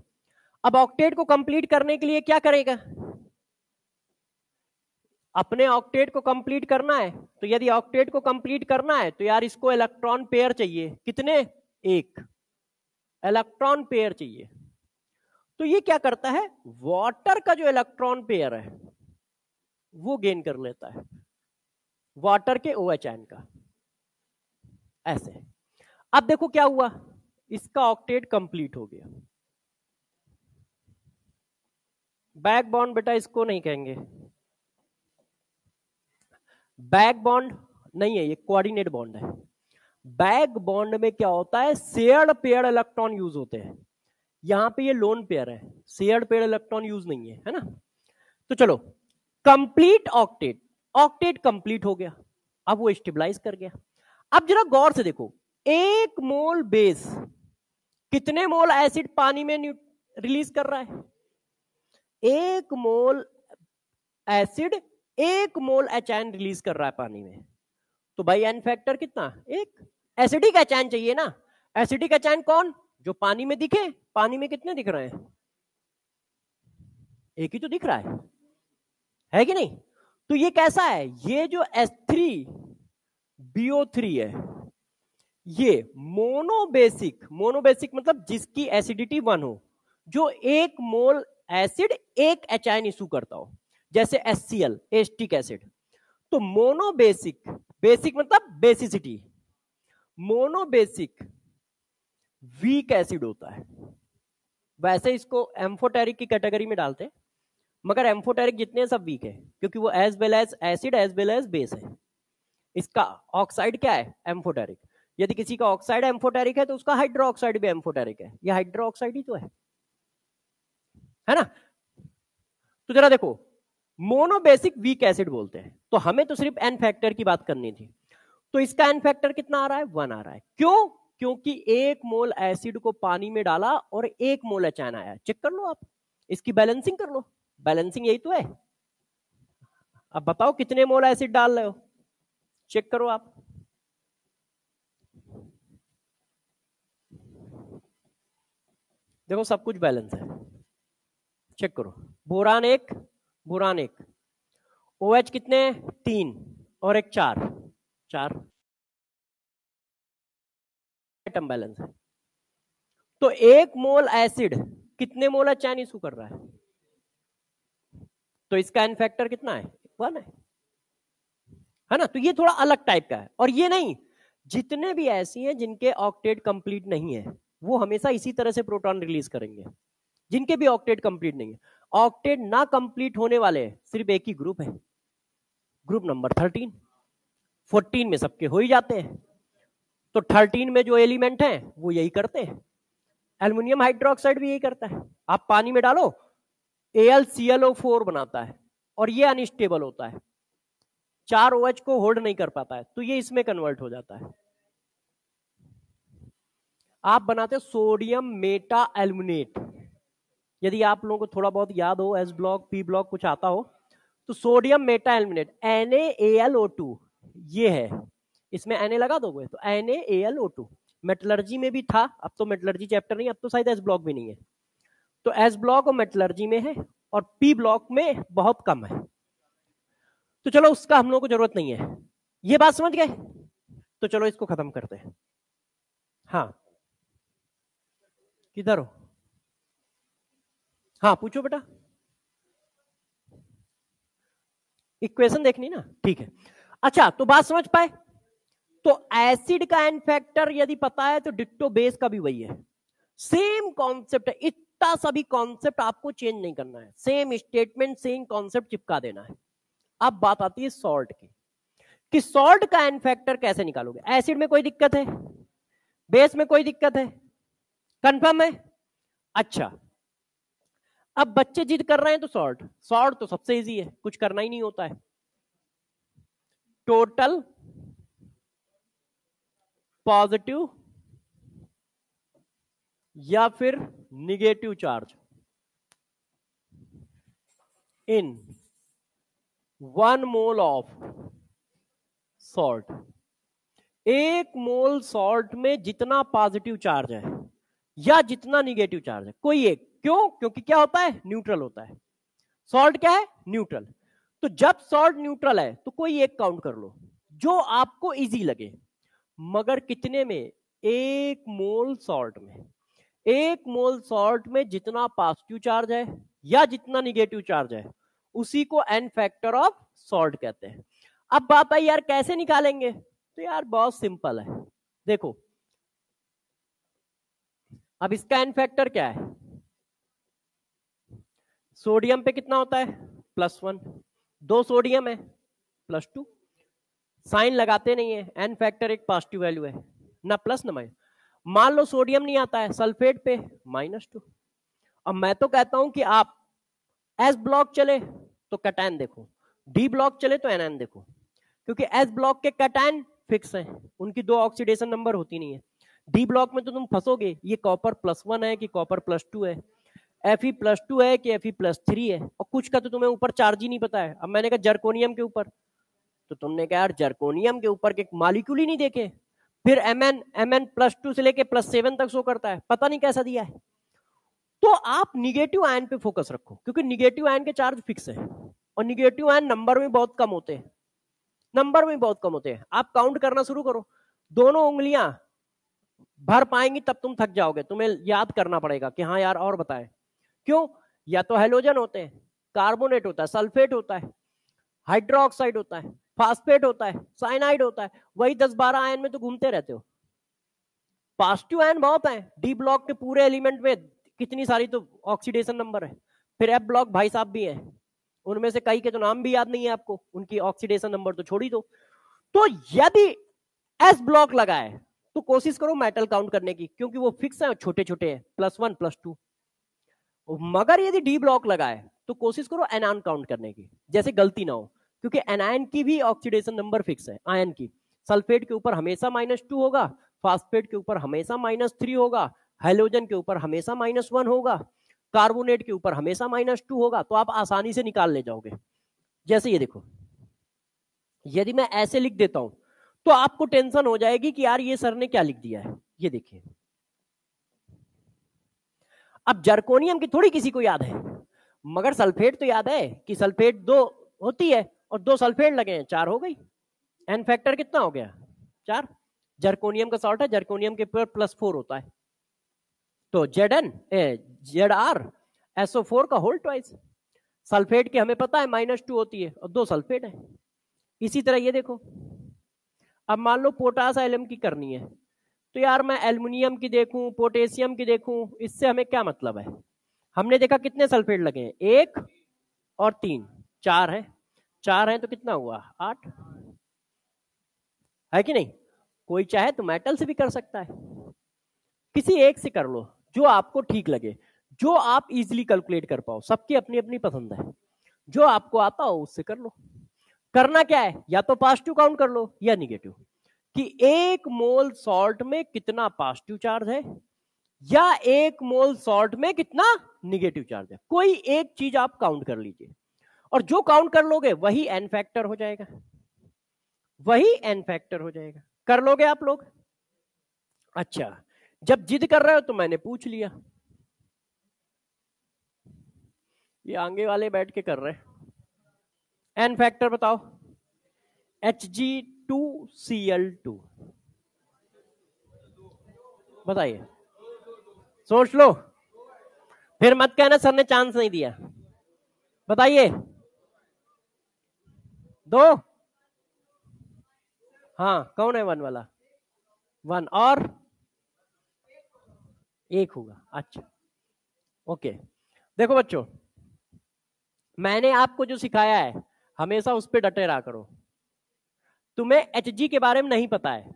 अब ऑक्टेट को कंप्लीट करने के लिए क्या करेगा? अपने ऑक्टेट को कंप्लीट करना है, तो यदि ऑक्टेट को कंप्लीट करना है तो यार इसको इलेक्ट्रॉन पेयर चाहिए। कितने? एक इलेक्ट्रॉन पेयर चाहिए। तो ये क्या करता है, वाटर का जो इलेक्ट्रॉन पेयर है वो गेन कर लेता है, वाटर के OH आयन का, ऐसे। अब देखो क्या हुआ, इसका ऑक्टेट कंप्लीट हो गया। बैक बॉन्ड बेटा इसको नहीं कहेंगे, बैक बॉन्ड नहीं है, ये कोऑर्डिनेट बॉन्ड है। बैक बॉन्ड में क्या होता है, शेयर्ड पेयर इलेक्ट्रॉन यूज होते हैं। यहां पे ये लोन पेयर है, शेयर्ड पेयर इलेक्ट्रॉन यूज नहीं है ना। तो चलो, कंप्लीट ऑक्टेट, ऑक्टेट कंप्लीट हो गया, अब वो स्टेबलाइज कर गया। अब जरा गौर से देखो, 1 मोल बेस कितने मोल एसिड पानी में रिलीज कर रहा है? 1 mole acid 1 mole H ion release कर रहा है पानी में। तो भाई एन फैक्टर कितना? 1। एसिडिक एच आयन चाहिए ना। एसिडिक एच आयन कौन? जो पानी में दिखे। पानी में कितने दिख रहे हैं? एक ही तो दिख रहा है कि नहीं? तो ये कैसा है, ये जो H3BO3 है, ये मोनोबेसिक, मोनोबेसिक मतलब जिसकी एसिडिटी 1 हो, जो 1 mole acid 1 H ion issue करता हो, जैसे HCl एसिटिक एसिड। तो मोनोबेसिक, बेसिक मतलब बेसिसिटी, मोनोबेसिक वीक एसिड होता है। वैसे इसको एम्फोटेरिक की कैटेगरी में डालते हैं, मगर एम्फोटेरिक जितने सब वीक है, क्योंकि वो as well as acid as well as base है। इसका ऑक्साइड क्या है? एम्फोटेरिक। यदि किसी का ऑक्साइड एम्फोटेरिक है तो उसका हाइड्रोक्साइड भी एम्फोटेरिक है। ये हाइड्रोक्साइड ही तो है ना। तो जरा देखो, मोनोबेसिक वीक एसिड बोलते हैं। तो हमें तो सिर्फ एन फैक्टर की बात करनी थी। तो इसका एन फैक्टर कितना आ रहा है? 1 आ रहा है। क्यों? क्योंकि 1 मोल एसिड को पानी में डाला और 1 मोल एच आयन आया। चेक कर लो आप, इसकी बैलेंसिंग कर लो। बैलेंसिंग यही तो है। अब बताओ कितने मोल एसिड डाल रहे हो, चेक करो आप। देखो सब कुछ बैलेंस है, चेक करो। बोरान 1, बोरान 1, OH कितने? 3 और 1 4, 4 एटम बैलेंस है। तो 1 मोल एसिड कितने मोल एच आयन इशू कर रहा है? तो इसका एन फैक्टर कितना है? 1 है ना। तो ये थोड़ा अलग टाइप का है। और ये नहीं, जितने भी ऐसी हैं जिनके ऑक्टेट कंप्लीट नहीं है, वो हमेशा इसी तरह से प्रोटॉन रिलीज करेंगे। जिनके भी ऑक्टेट कंप्लीट नहीं है, ऑक्टेट ना कंप्लीट होने वाले सिर्फ एक ही ग्रुप है, ग्रुप नंबर 13। 14 में सबके हो ही जाते हैं। तो 13 में जो एलिमेंट हैं वो यही करते हैं। एल्युमिनियम हाइड्रोक्साइड भी यही करता है। आप पानी में डालो, AlClO4 बनाता है और ये अनस्टेबल होता है, 4 OH को होल्ड नहीं कर पाता है, तो ये इसमें कन्वर्ट हो जाता है। आप बनाते सोडियम मेटा एल्युमिनेट। यदि आप लोगों को थोड़ा बहुत याद हो, एस ब्लॉक पी ब्लॉक कुछ आता हो, तो सोडियम मेटा एल्युमिनेट NaAlO2 ये है। इसमें Na लगा दोगे तो NaAlO2। मेटलर्जी में भी था, अब तो मेटलर्जी चैप्टर नहीं, अब तो शायद एस ब्लॉक भी नहीं है। तो एस ब्लॉक और मेटलर्जी में है और पी ब्लॉक में बहुत कम है। तो चलो उसका हम लोग को जरूरत नहीं है। ये बात समझ गए? तो चलो इसको खत्म करते हैं। हाँ, किधर हो? हाँ पूछो बेटा, इक्वेशन देखनी ना, ठीक है। अच्छा, तो बात समझ पाए? तो एसिड का एन फैक्टर यदि पता है तो डिट्टो बेस का भी वही है। सेम कॉन्सेप्ट है, इतना सभी कॉन्सेप्ट आपको चेंज नहीं करना है, सेम स्टेटमेंट सेम कॉन्सेप्ट चिपका देना है। अब बात आती है सॉल्ट की, कि सॉल्ट का एन फैक्टर कैसे निकालोगे। एसिड में कोई दिक्कत है, बेस में कोई दिक्कत है, कंफर्म है? अच्छा, अब बच्चे जिद कर रहे हैं तो सॉल्ट, सॉल्ट तो सबसे इजी है, कुछ करना ही नहीं होता है। टोटल पॉजिटिव या फिर negative charge in 1 mole of salt एक मोल सॉल्ट में जितना पॉजिटिव चार्ज है या जितना निगेटिव चार्ज है, कोई एक। क्यों? क्योंकि क्या होता है, न्यूट्रल होता है। सॉल्ट क्या है, न्यूट्रल। तो जब सॉल्ट न्यूट्रल है तो कोई एक काउंट कर लो जो आपको इजी लगे, मगर कितने में, एक मोल सॉल्ट में। एक मोल सॉल्ट में जितना पॉजिटिव चार्ज है या जितना निगेटिव चार्ज है उसी को एन फैक्टर ऑफ सॉल्ट कहते हैं। अब बात आई यार कैसे निकालेंगे, तो यार बहुत सिंपल है। देखो अब इसका एन फैक्टर क्या है, सोडियम पे कितना होता है, +1, 2 सोडियम है, +2। साइन लगाते नहीं है, एन फैक्टर एक पॉजिटिव वैल्यू है, ना प्लस ना माइनस। मान लो सोडियम नहीं आता है, सल्फेट पे -2। अब मैं तो कहता हूं कि आप एस ब्लॉक चले तो कैटायन देखो, डी ब्लॉक चले तो एनायन देखो, क्योंकि एस ब्लॉक के कैटायन फिक्स है, उनकी 2 ऑक्सीडेशन नंबर होती नहीं है। डी ब्लॉक में तो तुम फंसोगे, ये कॉपर +1 है कि कॉपर +2 है, Fe+2 है कि Fe+3 है, और कुछ का तो तुम्हें ऊपर चार्ज ही नहीं पता है। अब मैंने कहा जर्कोनियम के ऊपर, तो तुमने कहा यार जर्कोनियम के ऊपर के मॉलिक्यूल ही नहीं देखे। फिर Mn+2 से लेके +7 तक शो करता है, पता नहीं कैसा दिया है। तो आप निगेटिव आयन पे फोकस रखो, क्योंकि निगेटिव आयन के चार्ज फिक्स है, और निगेटिव आयन नंबर में बहुत कम होते हैं, नंबर में बहुत कम होते हैं। आप काउंट करना शुरू करो, दोनों उंगलियां भर पाएंगी तब तुम थक जाओगे, तुम्हें याद करना पड़ेगा कि हाँ यार और बताएं। क्यों? या तो हेलोजन होते हैं, कार्बोनेट होता है, सल्फेट होता है, हाइड्रोक्साइड होता है, फास्फेट होता है, साइनाइड होता है, वही 10-12 आयन में तो घूमते रहते हो। पॉजिटिव आयन बहुत है, डी ब्लॉक के पूरे एलिमेंट में कितनी सारी तो ऑक्सीडेशन नंबर है। फिर एफ ब्लॉक भाई साहब भी है, उनमें से कई के तो नाम भी याद नहीं है आपको, उनकी ऑक्सीडेशन नंबर तो छोड़ ही दो। तो यदि एस ब्लॉक लगा है तो कोशिश करो मेटल काउंट करने की, क्योंकि वो फिक्स है, छोटे छोटे है, +1 +2। मगर यदि डी ब्लॉक लगा है तो कोशिश करो एनायन काउंट करने की, जैसे गलती ना हो, क्योंकि एनायन की भी ऑक्सीडेशन नंबर फिक्स है। आयन की सल्फेट के ऊपर हमेशा -2 होगा, फास्फेट के ऊपर हमेशा -3 होगा, हेलोजन के ऊपर हमेशा -1 होगा, कार्बोनेट के ऊपर हमेशा -2 होगा। तो आप आसानी से निकाल ले जाओगे। जैसे ये देखो, यदि मैं ऐसे लिख देता हूं तो आपको टेंशन हो जाएगी कि यार ये सर ने क्या लिख दिया है। ये देखिए, अब जर्कोनियम की थोड़ी किसी को याद है, मगर सल्फेट तो याद है कि सल्फेट 2 होती है, और 2 सल्फेट लगे हैं, 4 हो गई। एन फैक्टर कितना हो गया, 4। जर्कोनियम का सॉल्ट है, जर्कोनियम के ऊपर +4 होता है, तो Zr SO4 का होल ट्वाइस। सल्फेट की हमें पता है -2 होती है, और 2 सल्फेट है। इसी तरह ये देखो, अब मान लो पोटास एलम की करनी है, तो यार मैं एल्युमिनियम की देखूं, पोटेशियम की देखूं, इससे हमें क्या मतलब है। हमने देखा कितने सल्फेट लगे हैं, 1 और 3, 4 है, 4 है तो कितना हुआ, 8 है कि नहीं। कोई चाहे तो मेटल से भी कर सकता है, किसी एक से कर लो जो आपको ठीक लगे, जो आप इजीली कैलकुलेट कर पाओ। सबकी अपनी अपनी पसंद है, जो आपको आता हो उससे कर लो। करना क्या है, या तो पॉजिटिव काउंट कर लो या निगेटिव, कि 1 मोल सॉल्ट में कितना पॉजिटिव चार्ज है या 1 मोल सॉल्ट में कितना निगेटिव चार्ज है। कोई एक चीज आप काउंट कर लीजिए, और जो काउंट कर लोगे वही एन फैक्टर हो जाएगा, वही एन फैक्टर हो जाएगा। कर लोगे आप लोग? अच्छा, जब जिद कर रहे हो तो मैंने पूछ लिया, ये आगे वाले बैठ के कर रहे हैं। एन फैक्टर बताओ, Hg2Cl2 बताइए, सोच लो, फिर मत कहना सर ने चांस नहीं दिया। बताइए, 2। हाँ, कौन है 1 वाला? 1 और 1 होगा। अच्छा, ओके। देखो बच्चों, मैंने आपको जो सिखाया है हमेशा उस पर डटे रहा करो। तुम्हें Hg के बारे में नहीं पता है,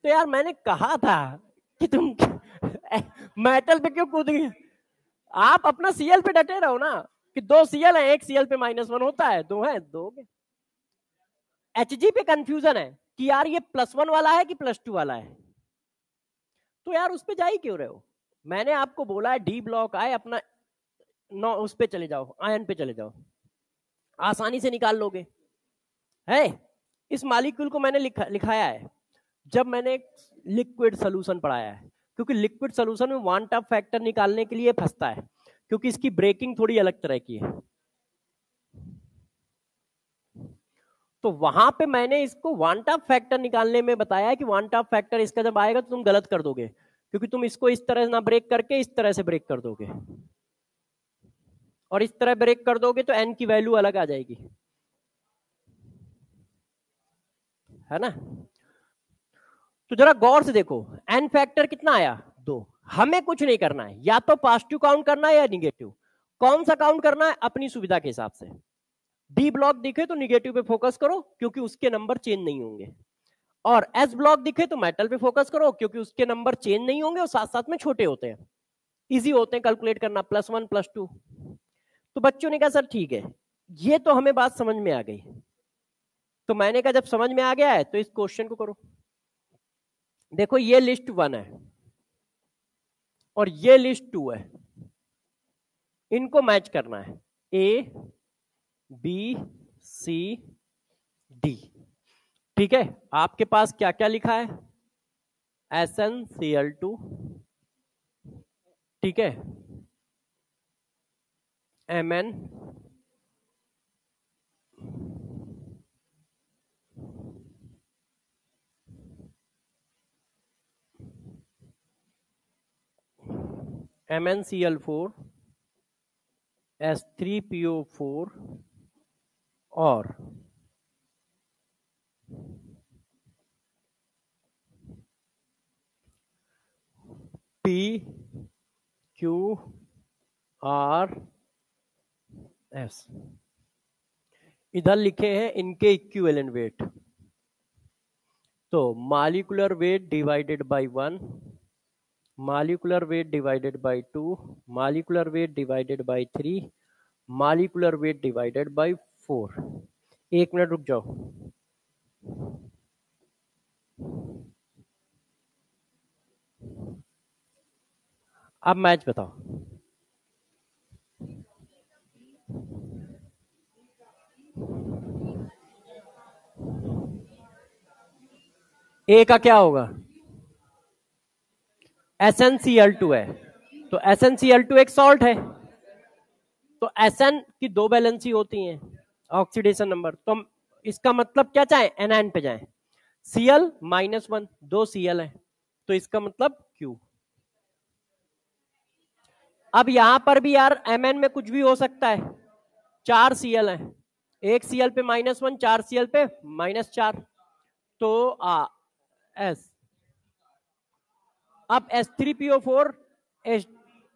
तो यार मैंने कहा था कि तुम मेटल पे क्यों कूद गए। आप अपना Cl पे डटे रहो ना, कि 2 Cl है, 1 Cl पे -1 होता है, 2 है 2। Hg पे कंफ्यूजन है कि यार ये +1 वाला है कि +2 वाला है, तो यार उस पे जा ही क्यों रहे हो। मैंने आपको बोला है डी ब्लॉक आए, अपना उस पे चले जाओ, आयन पे चले जाओ, आसानी से निकाल लोगे। है, इस मॉलिक्यूल को मैंने लिखाया है, जब मैंने लिक्विड सोल्यूशन पढ़ाया है, क्योंकि लिक्विड सोल्यूशन में वन टॉप फैक्टर निकालने के लिए फंसता है, क्योंकि इसकी ब्रेकिंग थोड़ी अलग तरह की है। तो वहां पे मैंने इसको वन टॉप फैक्टर निकालने में बताया कि वन टॉप फैक्टर इसका जब आएगा तो तुम गलत कर दोगे, क्योंकि तुम इसको इस तरह ना ब्रेक करके इस तरह से ब्रेक कर दोगे, और इस तरह ब्रेक कर दोगे तो एन की वैल्यू अलग आ जाएगी, है ना। तो जरा गौर से देखो, एन फैक्टर कितना आया, 2। हमें कुछ नहीं करना है, या तो पॉजिटिव काउंट करना है या निगेटिव। कौन सा काउंट करना है, अपनी सुविधा के हिसाब से। डी ब्लॉक दिखे तो निगेटिव पे फोकस करो, क्योंकि उसके नंबर चेंज नहीं होंगे, और एस ब्लॉक दिखे तो मेटल पे फोकस करो, क्योंकि उसके नंबर चेंज नहीं होंगे और साथ साथ में छोटे होते हैं, इजी होते हैं कैलकुलेट करना, +1 +2। तो बच्चों ने कहा सर ठीक है, ये तो हमें बात समझ में आ गई। तो मैंने कहा जब समझ में आ गया है तो इस क्वेश्चन को करो। देखो ये लिस्ट 1 है और ये लिस्ट 2 है, इनको मैच करना है, ए बी सी डी। ठीक है, आपके पास क्या क्या लिखा है, SnCl2, ठीक है, Mn, MnCl4, S3PO4 और PQRS। इधर लिखे हैं इनके इक्विवेलेंट वेट, तो molecular weight divided bye 1, molecular weight divided bye 2, molecular weight divided bye 3, molecular weight divided bye 4। 1 minute रुक जाओ। अब मैच बताओ, ए का क्या होगा, SnCl2 है, तो SnCl2 एक सॉल्ट है, तो Sn की 2 वैलेंसी होती हैं, ऑक्सीडेशन नंबर, तो इसका मतलब क्या चाहे, एनायन पे जाए, Cl -1, 2 Cl है, तो इसका मतलब Q। अब यहां पर भी यार Mn में कुछ भी हो सकता है, 4 Cl है, 1 Cl पे -1, 4 Cl पे -4, तो S। अब S3PO4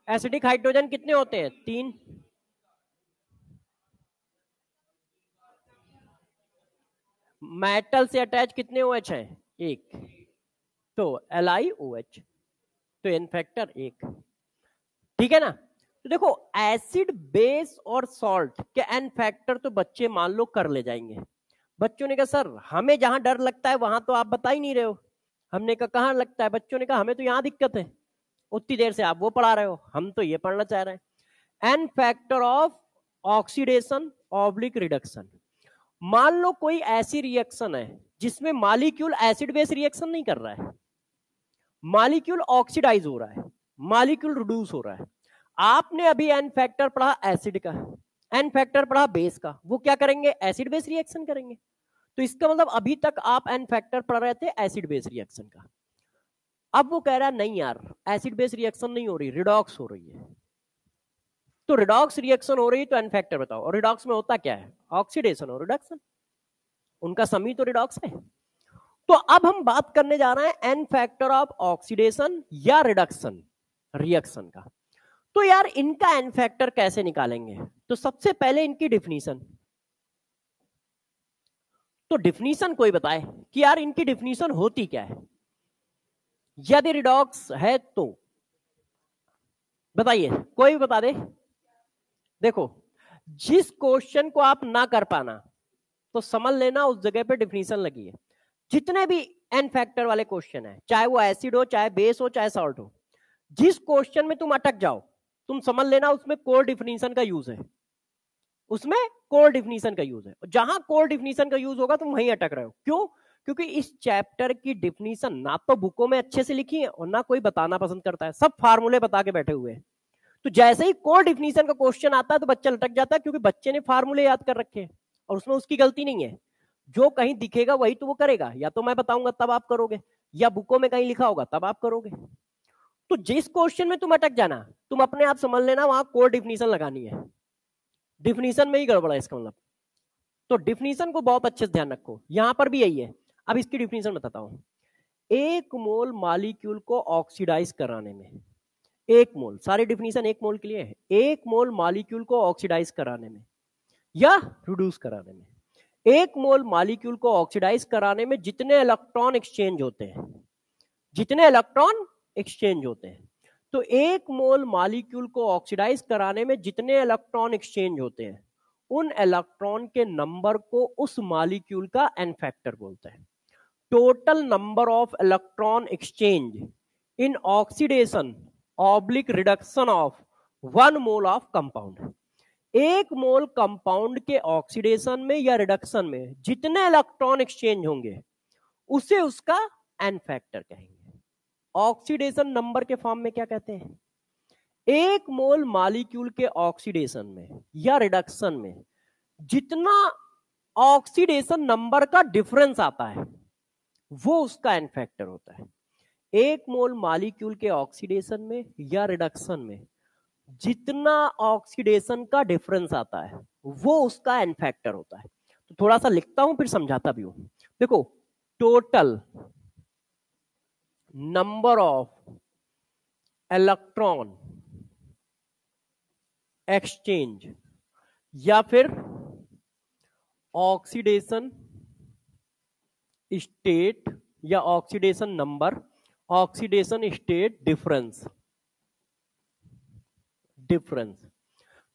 एसिडिक हाइड्रोजन कितने होते हैं, 3। मेटल से अटैच कितने OH हैं, 1, तो LiOH, तो एन फैक्टर 1। ठीक है ना। तो देखो एसिड बेस और सॉल्ट के एन फैक्टर तो बच्चे मान लो कर ले जाएंगे। बच्चों ने कहा सर हमें जहां डर लगता है वहां तो आप बता ही नहीं रहे हो। हमने कहा कहां लगता है, बच्चों ने कहा हमें तो यहां दिक्कत है, उतनी देर से आप वो पढ़ा रहे हो, हम तो ये पढ़ना चाह रहे हैं। N factor of oxidation oblique reduction. मान लो कोई ऐसी रिएक्शन है जिसमें मॉलिक्यूल एसिड बेस रिएक्शन नहीं कर रहा है, मॉलिक्यूल ऑक्सीडाइज हो रहा है, मॉलिक्यूल रिड्यूस हो रहा है। आपने अभी एन फैक्टर पढ़ा एसिड का, एन फैक्टर पढ़ा बेस का, वो क्या करेंगे, एसिड बेस रिएक्शन करेंगे। तो इसका मतलब अभी तक आप एन फैक्टर पढ़ रहे थे एसिड बेस रिएक्शन का। अब वो कह रहा है नहीं यार एसिड बेस रिएक्शन नहीं हो रही, रिडॉक्स हो रही है। तो रिडॉक्स रिएक्शन हो रही तो एन फैक्टर बताओ, और रिडॉक्स में होता क्या है, ऑक्सीडेशन और रिडक्शन, उनका समी तो रिडॉक्स है। तो अब हम बात करने जा रहे हैं एन फैक्टर ऑफ ऑक्सीडेशन या रिडक्शन रिएक्शन का। तो यार इनका एन फैक्टर कैसे निकालेंगे, तो सबसे पहले इनकी डिफिनीशन। तो डिफिनीशन कोई बताए कि यार इनकी डिफिनीशन होती क्या है, यदि रिडॉक्स है तो बताइए, कोई बता दे। देखो जिस क्वेश्चन को आप ना कर पाना तो समझ लेना उस जगह पे डिफिनीशन लगी है। जितने भी एन फैक्टर वाले क्वेश्चन है, चाहे वो एसिड हो, चाहे बेस हो, चाहे सॉल्ट हो, जिस क्वेश्चन में तुम अटक जाओ तुम समझ लेना उसमें कोर डिफिनीशन का यूज है, उसमें कोर डिफिनीशन का यूज है। जहां कोर डिफिनीशन का यूज होगा तुम वहीं अटक रहे हो। क्यों, क्योंकि इस चैप्टर की डिफिनीशन ना तो बुकों में अच्छे से लिखी है और ना कोई बताना पसंद करता है, सब फार्मूले बता के बैठे हुए हैं। तो जैसे ही कोर डिफिनीशन का क्वेश्चन आता है तो बच्चा लटक जाता है, क्योंकि बच्चे ने फार्मूले याद कर रखे हैं और उसमें उसकी गलती नहीं है। जो कहीं दिखेगा वही तो वो करेगा, या तो मैं बताऊंगा तब आप करोगे, या बुकों में कहीं लिखा होगा तब आप करोगे। तो जिस क्वेश्चन में तुम अटक जाना, तुम अपने आप समझ लेना वहां कोर डिफिनीशन लगानी है, डिफिनीशन में ही गड़बड़ है इसका मतलब। तो डिफिनीशन को बहुत अच्छे से ध्यान रखो, यहां पर भी यही है। अब इसकी डिफिनीशन बताता हूं। एक मोल मॉलिक्यूल को ऑक्सीडाइज कराने में, एक मोल, सारी डिफिनीशन एक मोल के लिए है, एक मोल मॉलिक्यूल को ऑक्सीडाइज कराने में या रिड्यूस कराने में, एक मोल मॉलिक्यूल को ऑक्सीडाइज कराने में जितने इलेक्ट्रॉन एक्सचेंज होते हैं, जितने इलेक्ट्रॉन एक्सचेंज होते हैं, तो एक मोल मॉलिक्यूल को ऑक्सीडाइज कराने में जितने इलेक्ट्रॉन एक्सचेंज होते हैं, उन इलेक्ट्रॉन के नंबर को उस मॉलिक्यूल का एन फैक्टर बोलते हैं। Total number of electron exchange in oxidation oblique reduction of 1 mole of compound. एक मोल कंपाउंड के ऑक्सीडेशन में या रिडक्शन में जितने इलेक्ट्रॉन एक्सचेंज होंगे उसे उसका एन फैक्टर कहेंगे। ऑक्सीडेशन नंबर के फॉर्म में क्या कहते हैं? एक मोल मॉलिक्यूल के ऑक्सीडेशन में या रिडक्शन में जितना ऑक्सीडेशन नंबर का डिफरेंस आता है वो उसका एन फैक्टर होता है। एक मोल मॉलिक्यूल के ऑक्सीडेशन में या रिडक्शन में जितना ऑक्सीडेशन का डिफरेंस आता है वो उसका एन फैक्टर होता है। तो थोड़ा सा लिखता हूं फिर समझाता भी हूं। देखो, total number of electron exchange या फिर ऑक्सीडेशन स्टेट या oxidation number, oxidation state difference,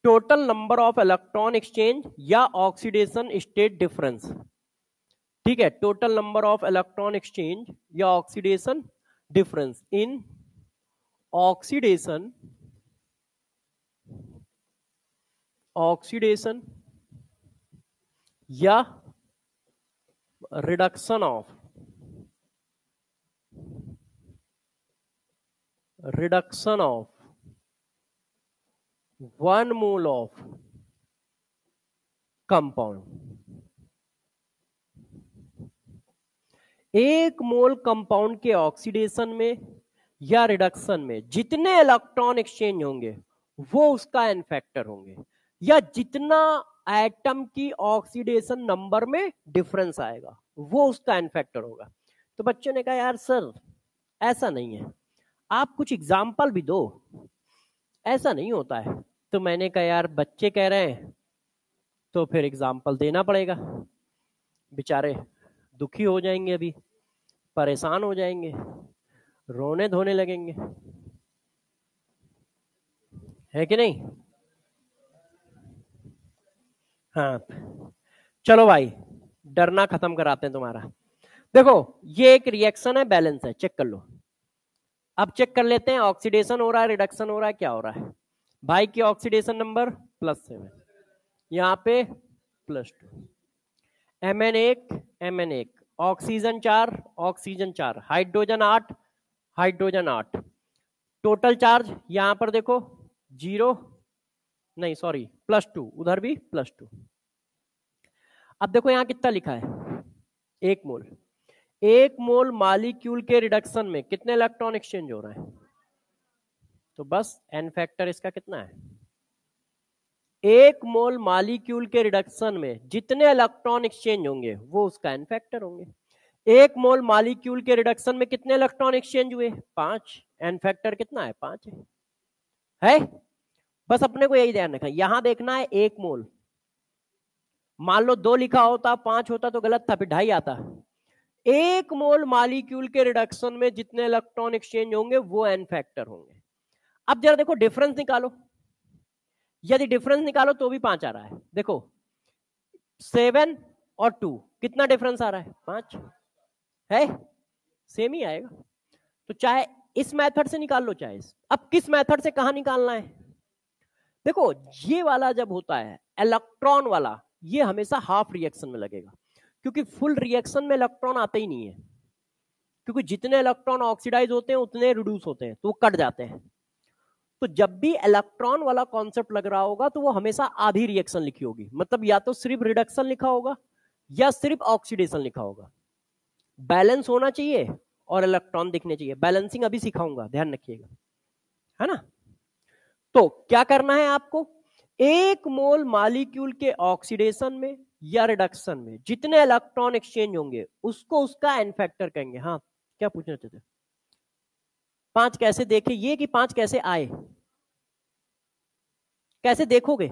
total number of electron exchange या ऑक्सीडेशन स्टेट डिफरेंस। ठीक है, total number of electron exchange या ऑक्सीडेशन डिफरेंस इन ऑक्सीडेशन या reduction of 1 mole of compound. एक मोल compound के ऑक्सीडेशन में या रिडक्शन में जितने इलेक्ट्रॉन एक्सचेंज होंगे वो उसका एन फैक्टर होंगे, या जितना एटम की ऑक्सीडेशन नंबर में डिफरेंस आएगा वो उसका एन फैक्टर होगा। तो बच्चों ने कहा यार सर ऐसा नहीं है, आप कुछ एग्जाम्पल भी दो, ऐसा नहीं होता है। तो मैंने कहा यार बच्चे कह रहे हैं तो फिर एग्जाम्पल देना पड़ेगा, बेचारे दुखी हो जाएंगे, अभी परेशान हो जाएंगे, रोने धोने लगेंगे, है कि नहीं? हाँ चलो भाई, डरना खत्म कराते हैं तुम्हारा। देखो ये एक रिएक्शन है, बैलेंस है, चेक कर लो। अब चेक कर लेते हैं ऑक्सीडेशन हो रहा है, रिडक्शन हो रहा है, क्या हो रहा है। भाई की ऑक्सीडेशन नंबर +7, यहाँ पे +2, Mn1 oxygen 4 hydrogen 8 total charge यहां पर देखो 0, नहीं सॉरी +2, उधर भी +2। अब देखो यहां कितना लिखा है, 1 मोल। 1 मोल मॉलिक्यूल के रिडक्शन में कितने इलेक्ट्रॉन एक्सचेंज हो रहे हैं? तो बस एन फैक्टर इसका कितना है? 1 मोल मॉलिक्यूल के रिडक्शन में जितने इलेक्ट्रॉन एक्सचेंज होंगे वो उसका एन फैक्टर होंगे। 1 मोल मॉलिक्यूल के रिडक्शन में कितने इलेक्ट्रॉन एक्सचेंज हुए? 5, एन फैक्टर कितना है? 5 है। बस अपने को यही ध्यान रखना, यहां देखना है 1 मोल। मान लो 2 लिखा होता, 5 होता तो गलत था, फिर 2.5 आता। 1 मोल मॉलिक्यूल के रिडक्शन में जितने इलेक्ट्रॉन एक्सचेंज होंगे वो एन फैक्टर होंगे। अब जरा देखो डिफरेंस निकालो, यदि डिफरेंस निकालो तो भी 5 आ रहा है। देखो 7 और 2 कितना डिफरेंस आ रहा है? 5 है, सेम ही आएगा। तो चाहे इस मेथड से निकाल लो चाहे इस। अब किस मेथड से कहां निकालना है? देखो ये वाला जब होता है इलेक्ट्रॉन वाला, ये हमेशा हाफ रिएक्शन में लगेगा, क्योंकि फुल रिएक्शन में इलेक्ट्रॉन आते ही नहीं है, क्योंकि जितने इलेक्ट्रॉन ऑक्सीडाइज होते हैं उतने रिड्यूस होते हैं, तो वो कट जाते हैं। तो जब भी इलेक्ट्रॉन वाला कॉन्सेप्ट लग रहा होगा तो वो हमेशा आधी रिएक्शन लिखी होगी, मतलब या तो सिर्फ रिडक्शन लिखा होगा या सिर्फ ऑक्सीडेशन लिखा होगा। बैलेंस होना चाहिए और इलेक्ट्रॉन दिखने चाहिए। बैलेंसिंग अभी सिखाऊंगा, ध्यान रखिएगा, है ना। तो क्या करना है आपको, एक मोल मॉलिक्यूल के ऑक्सीडेशन में या रिडक्शन में जितने इलेक्ट्रॉन एक्सचेंज होंगे उसको उसका एन फैक्टर कहेंगे। हाँ, क्या पूछना चाहते थे? 5 कैसे देखे, ये कि 5 कैसे आए, कैसे देखोगे?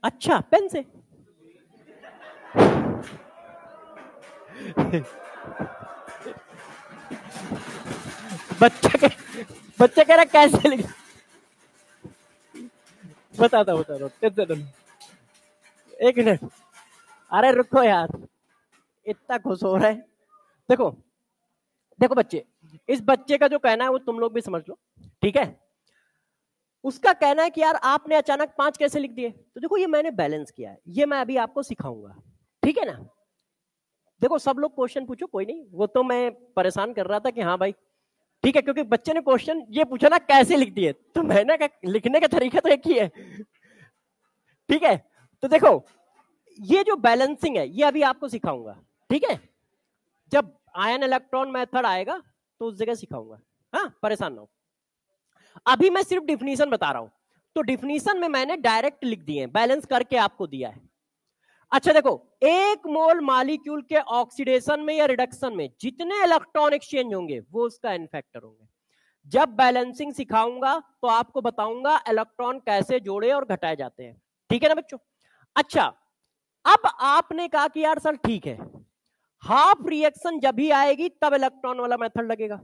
अच्छा, पेन से। बच्चा कह रहा कैसे लिख, बताता एक मिनट, अरे रुको यार, इतना खुश हो रहा है। देखो देखो बच्चे, इस बच्चे का जो कहना है वो तुम लोग भी समझ लो, ठीक है। उसका कहना है कि यार आपने अचानक 5 कैसे लिख दिए, तो देखो ये मैंने बैलेंस किया है, ये मैं अभी आपको सिखाऊंगा, ठीक है ना। देखो सब लोग क्वेश्चन पूछो, कोई नहीं, वो तो मैं परेशान कर रहा था कि हाँ भाई ठीक है, क्योंकि बच्चे ने क्वेश्चन ये पूछा ना कैसे लिख दिए, तो मैंने कहा लिखने का तरीका तो एक ही है, ठीक है। तो देखो ये जो बैलेंसिंग है ये अभी आपको सिखाऊंगा, ठीक है। जब आयन इलेक्ट्रॉन मेथड आएगा तो उस जगह सिखाऊंगा, हाँ परेशान ना हो। अभी मैं सिर्फ डिफिनीशन बता रहा हूं, तो डिफिनीशन में मैंने डायरेक्ट लिख दिए, बैलेंस करके आपको दिया है। अच्छा देखो, एक मोल मॉलिक्यूल के ऑक्सीडेशन में या रिडक्शन में जितने इलेक्ट्रॉन एक्सचेंज होंगे वो उसका एन फैक्टर होंगे। जब बैलेंसिंग सिखाऊंगा तो आपको बताऊंगा इलेक्ट्रॉन कैसे जोड़े और घटाए जाते हैं, ठीक है ना बच्चों। अच्छा, अब आपने कहा कि यार सर ठीक है, हाफ रिएक्शन जब भी आएगी तब इलेक्ट्रॉन वाला मेथड लगेगा,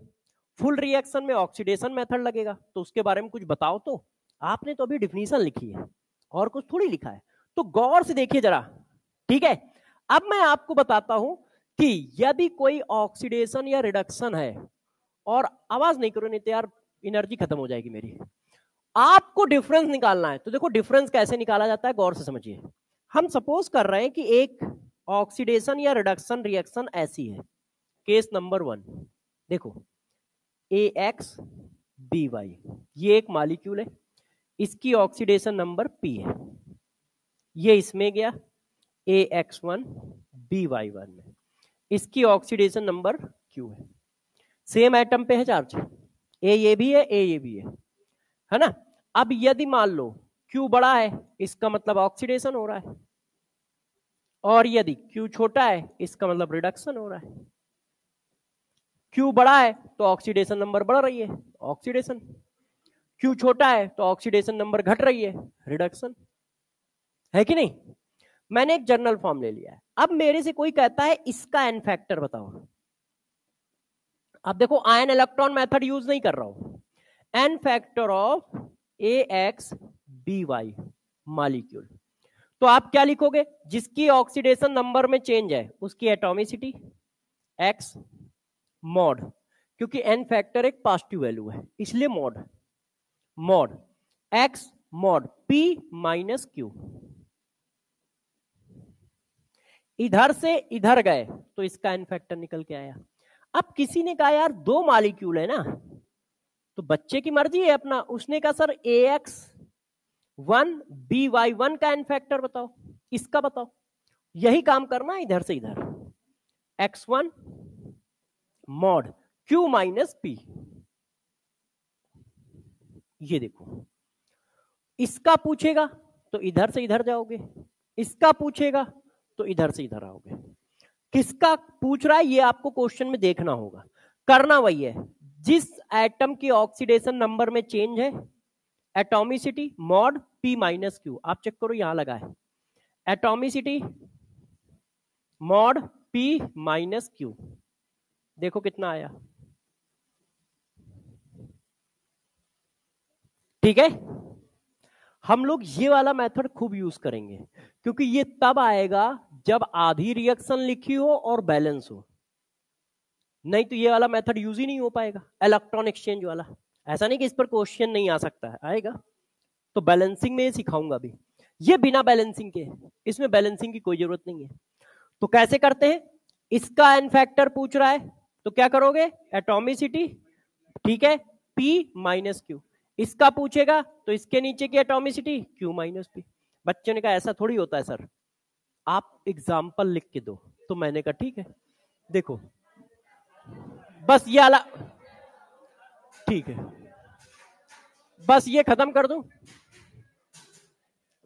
फुल रिएक्शन में ऑक्सीडेशन मेथड लगेगा, तो उसके बारे में कुछ बताओ। तो आपने तो अभी डिफिनीशन लिखी है और कुछ थोड़ी लिखा है, तो गौर से देखिए जरा, ठीक है। अब मैं आपको बताता हूं कि यदि कोई ऑक्सीडेशन या रिडक्शन है, और आवाज नहीं करो नहीं तो यार एनर्जी खत्म हो जाएगी मेरी, आपको डिफरेंस निकालना है। तो देखो डिफरेंस कैसे निकाला जाता है, गौर से समझिए। हम सपोज कर रहे हैं कि एक ऑक्सीडेशन या रिडक्शन रिएक्शन ऐसी है, केस नंबर 1, देखो AX/BY, ये एक मॉलिक्यूल है, इसकी ऑक्सीडेशन नंबर P है, ये इसमें गया AX1/BY1 में, इसकी ऑक्सीडेशन नंबर Q है, सेम एटम पे है चार्ज, ए ये भी है, ए ये भी है ना। अब यदि मान लो Q बड़ा है, इसका मतलब ऑक्सीडेशन हो रहा है, और यदि Q छोटा है इसका मतलब रिडक्शन हो रहा है। Q बड़ा है तो ऑक्सीडेशन नंबर बढ़ रही है, ऑक्सीडेशन। Q छोटा है तो ऑक्सीडेशन नंबर घट रही है, रिडक्शन, है कि नहीं। मैंने एक जनरल फॉर्म ले लिया है। अब मेरे से कोई कहता है इसका एन फैक्टर बताओ। अब देखो आयन इलेक्ट्रॉन मेथड यूज नहीं कर रहा हूं, N factor of AX/BY molecule. तो आप क्या लिखोगे, जिसकी ऑक्सीडेशन नंबर में चेंज है उसकी एटॉमिसिटी X मॉड, क्योंकि एन फैक्टर एक पॉजिटिव वैल्यू है इसलिए mod, mod X mod P minus Q। इधर से इधर गए तो इसका एन फैक्टर निकल के आया। अब किसी ने कहा यार 2 मॉलिक्यूल है ना, तो बच्चे की मर्जी है अपना, उसने कहा सर AX1/BY1 का एन फैक्टर बताओ, इसका बताओ। यही काम करना है इधर से इधर, X1 mod Q minus P। ये देखो, इसका पूछेगा तो इधर से इधर जाओगे, इसका पूछेगा तो इधर से इधर आओगे। किसका पूछ रहा है ये आपको क्वेश्चन में देखना होगा, करना वही है, जिस एटम की ऑक्सीडेशन नंबर में चेंज है atomicity mod P minus Q। आप चेक करो यहां लगा है atomicity mod P minus Q, देखो कितना आया, ठीक है। हम लोग ये वाला मेथड खूब यूज करेंगे, क्योंकि ये तब आएगा जब आधी रिएक्शन लिखी हो और बैलेंस हो, नहीं तो ये वाला मेथड यूज ही नहीं हो पाएगा, इलेक्ट्रॉन एक्सचेंज वाला। ऐसा नहीं कि इस पर क्वेश्चन नहीं आ सकता है, आएगा। तो बैलेंसिंग में ये सिखाऊंगा भी, ये बिना बैलेंसिंग के, इसमें बैलेंसिंग की कोई जरूरत नहीं है। तो कैसे करते हैं, इसका एन फैक्टर पूछ रहा है तो क्या करोगे, एटॉमिसिटी, ठीक है, P माइनस क्यू। इसका पूछेगा तो इसके नीचे की एटॉमिसिटी Q माइनस P। बच्चों ने कहा ऐसा थोड़ी होता है सर, आप एग्जाम्पल लिख के दो। तो मैंने कहा ठीक है, देखो बस ये वाला, ठीक है, बस ये खत्म कर दूं।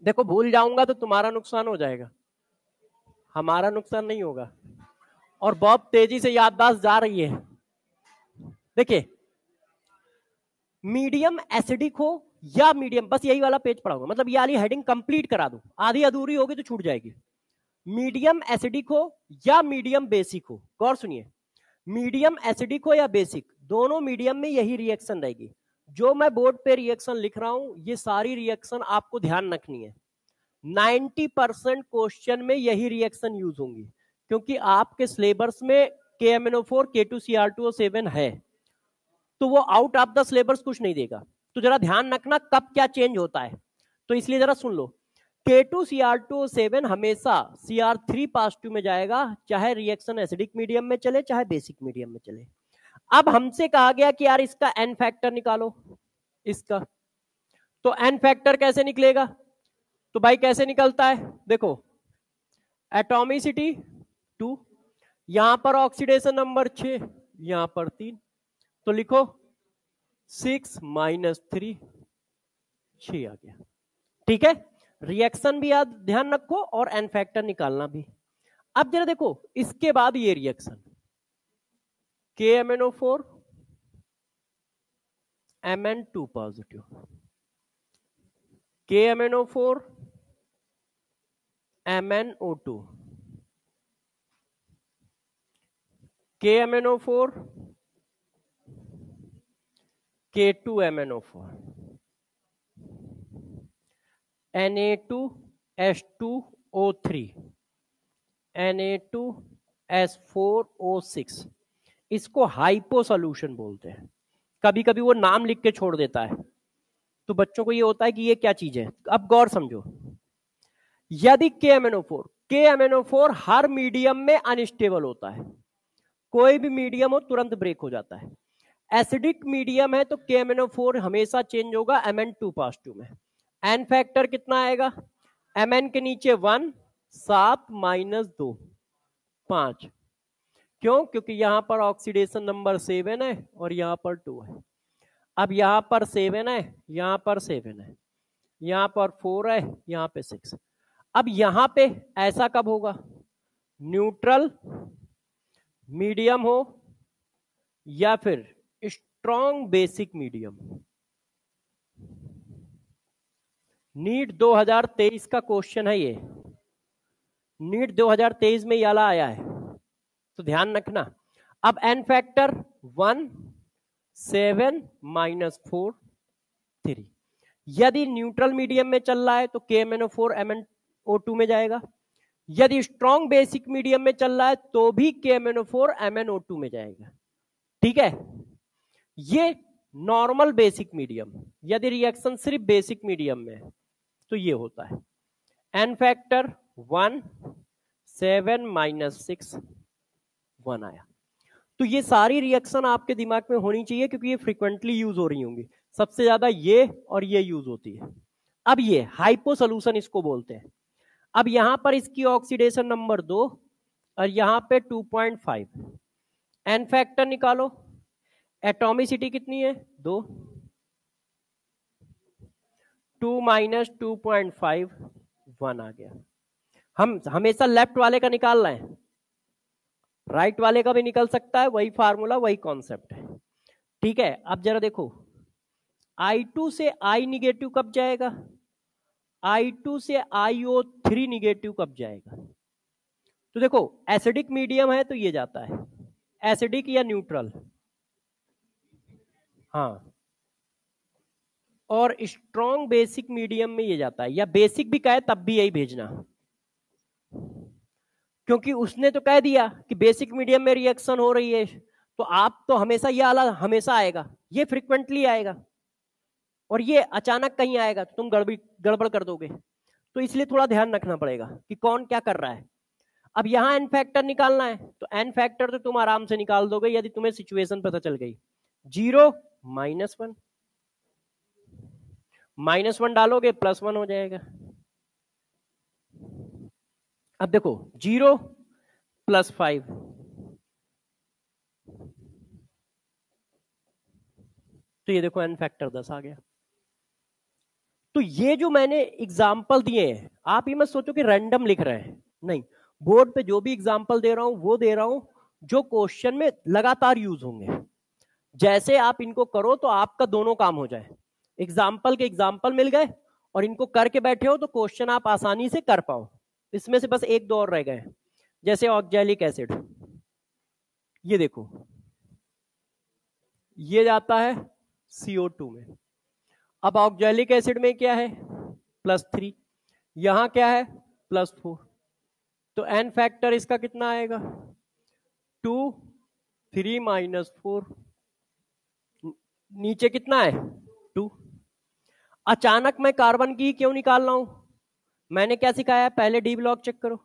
देखो भूल जाऊंगा तो तुम्हारा नुकसान हो जाएगा, हमारा नुकसान नहीं होगा। और बहुत तेजी से याददाश्त जा रही है। देखिए मीडियम एसिडिक हो या मीडियम, बस यही वाला पेज पढ़ाऊंगा, मतलब ये वाली हेडिंग कंप्लीट करा दूं, आधी अधूरी होगी तो छूट जाएगी। मीडियम एसिडिक हो या मीडियम बेसिक हो, गौर सुनिए, मीडियम एसिडिक हो या बेसिक, दोनों मीडियम में यही रिएक्शन रहेगी। जो मैं बोर्ड पे रिएक्शन लिख रहा हूं ये सारी रिएक्शन आपको ध्यान रखनी है। 90% क्वेश्चन में यही रिएक्शन यूज होंगी, क्योंकि आपके सिलेबस में KMnO4 K2Cr2O7 है, तो वो आउट ऑफ द सिलेबस कुछ नहीं देगा। तो जरा ध्यान रखना कब क्या चेंज होता है, तो इसलिए जरा सुन लो। K2Cr2O7 हमेशा Cr3 पॉजिटिव में जाएगा, चाहे रिएक्शन एसिडिक मीडियम में चले चाहे बेसिक मीडियम में चले। अब हमसे कहा गया कि यार इसका एन फैक्टर निकालो, इसका तो एन फैक्टर कैसे निकलेगा, तो भाई कैसे निकलता है, देखो एटॉमिसिटी 2, यहां पर ऑक्सीडेशन नंबर 6, यहां पर 3, तो लिखो 6 माइनस 3, 6 आ गया। ठीक है, रिएक्शन भी याद ध्यान रखो और एन फैक्टर निकालना भी। अब जरा देखो इसके बाद ये reaction KMnO4 Mn2 positive, KMnO4 MnO2, KMnO4 K2MnO4, Na2H2O3, Na2S4O6, इसको हाइपो सोल्यूशन बोलते हैं। कभी कभी वो नाम लिख के छोड़ देता है, तो बच्चों को ये होता है कि ये क्या चीज है। अब गौर समझो, यदि KMnO4 हर मीडियम में अनस्टेबल होता है, कोई भी मीडियम हो तुरंत ब्रेक हो जाता है। एसिडिक मीडियम है तो KMnO4 हमेशा चेंज होगा Mn2 पॉजिटिव में। एन फैक्टर कितना आएगा, Mn के नीचे 1, 7 माइनस 2, 5। क्यों, क्योंकि यहां पर ऑक्सीडेशन नंबर 7 है और यहां पर 2 है। अब यहां पर 7 है, यहां पर 7 है, यहां पर 4 है, यहां पे 6। अब यहां पे ऐसा कब होगा, न्यूट्रल मीडियम हो या फिर स्ट्रॉन्ग बेसिक मीडियम। नीट 2023 का क्वेश्चन है ये, नीट 2023 में याला आया है, तो ध्यान रखना। अब एन फैक्टर 1, 7 माइनस 4, 3। यदि न्यूट्रल मीडियम में चल रहा है तो KMnO4 MnO2 में जाएगा, यदि स्ट्रॉन्ग बेसिक मीडियम में चल रहा है तो भी KMnO4 MnO2 में जाएगा। ठीक है, ये नॉर्मल बेसिक मीडियम, यदि रिएक्शन सिर्फ बेसिक मीडियम में है तो ये होता है। एन फैक्टर 1, 7 माइनस 6, 1 आया। तो ये सारी रिएक्शन आपके दिमाग में होनी चाहिए, क्योंकि ये फ्रीक्वेंटली यूज हो रही होंगी। सबसे ज्यादा ये और ये यूज होती है। अब ये हाइपो सोल्यूशन इसको बोलते हैं। अब यहां पर इसकी ऑक्सीडेशन नंबर 2 और यहां पे 2.5। एन फैक्टर निकालो, एटॉमिसिटी कितनी है, 2, 2 माइनस 2.5, 1 आ गया। हम हमेशा लेफ्ट वाले का निकाल रहे हैं, राइट वाले का भी निकल सकता है, वही फार्मूला वही कॉन्सेप्ट है। ठीक है, अब जरा देखो I2 से I निगेटिव कब जाएगा, I2 से IO3 निगेटिव कब जाएगा। तो देखो एसिडिक मीडियम है तो ये जाता है, एसिडिक या न्यूट्रल, हाँ, और स्ट्रॉन्ग बेसिक मीडियम में ये जाता है, या बेसिक भी कहे तब भी यही भेजना, क्योंकि उसने तो कह दिया कि बेसिक मीडियम में रिएक्शन हो रही है, तो आप तो हमेशा ये आला हमेशा आएगा, ये फ्रीक्वेंटली आएगा, और ये अचानक कहीं आएगा तो तुम गड़बड़ कर दोगे। तो इसलिए थोड़ा ध्यान रखना पड़ेगा कि कौन क्या कर रहा है। अब यहाँ एन फैक्टर निकालना है, तो एन फैक्टर तो तुम आराम से निकाल दोगे यदि तुम्हें सिचुएशन पता चल गई। 0 -1, -1 डालोगे +1 हो जाएगा। अब देखो 0 + 5, तो ये देखो एन फैक्टर 10 आ गया। तो ये जो मैंने एग्जाम्पल दिए हैं, आप ये मत सोचो कि रैंडम लिख रहे हैं, नहीं, बोर्ड पे जो भी एग्जाम्पल दे रहा हूं वो दे रहा हूं जो क्वेश्चन में लगातार यूज होंगे। जैसे आप इनको करो तो आपका दोनों काम हो जाए, एग्जाम्पल के एग्जाम्पल मिल गए और इनको करके बैठे हो तो क्वेश्चन आप आसानी से कर पाओ। इसमें से बस एक दो और रह गए, जैसे ऑक्जेलिक एसिड, ये देखो ये जाता है CO2 में। अब ऑक्जेलिक एसिड में क्या है +3, यहां क्या है +4, तो एन फैक्टर इसका कितना आएगा 2, 3 - 4, नीचे कितना है 2। अचानक मैं कार्बन की क्यों निकाल रहा हूं, मैंने क्या सिखाया, पहले डी ब्लॉक चेक करो,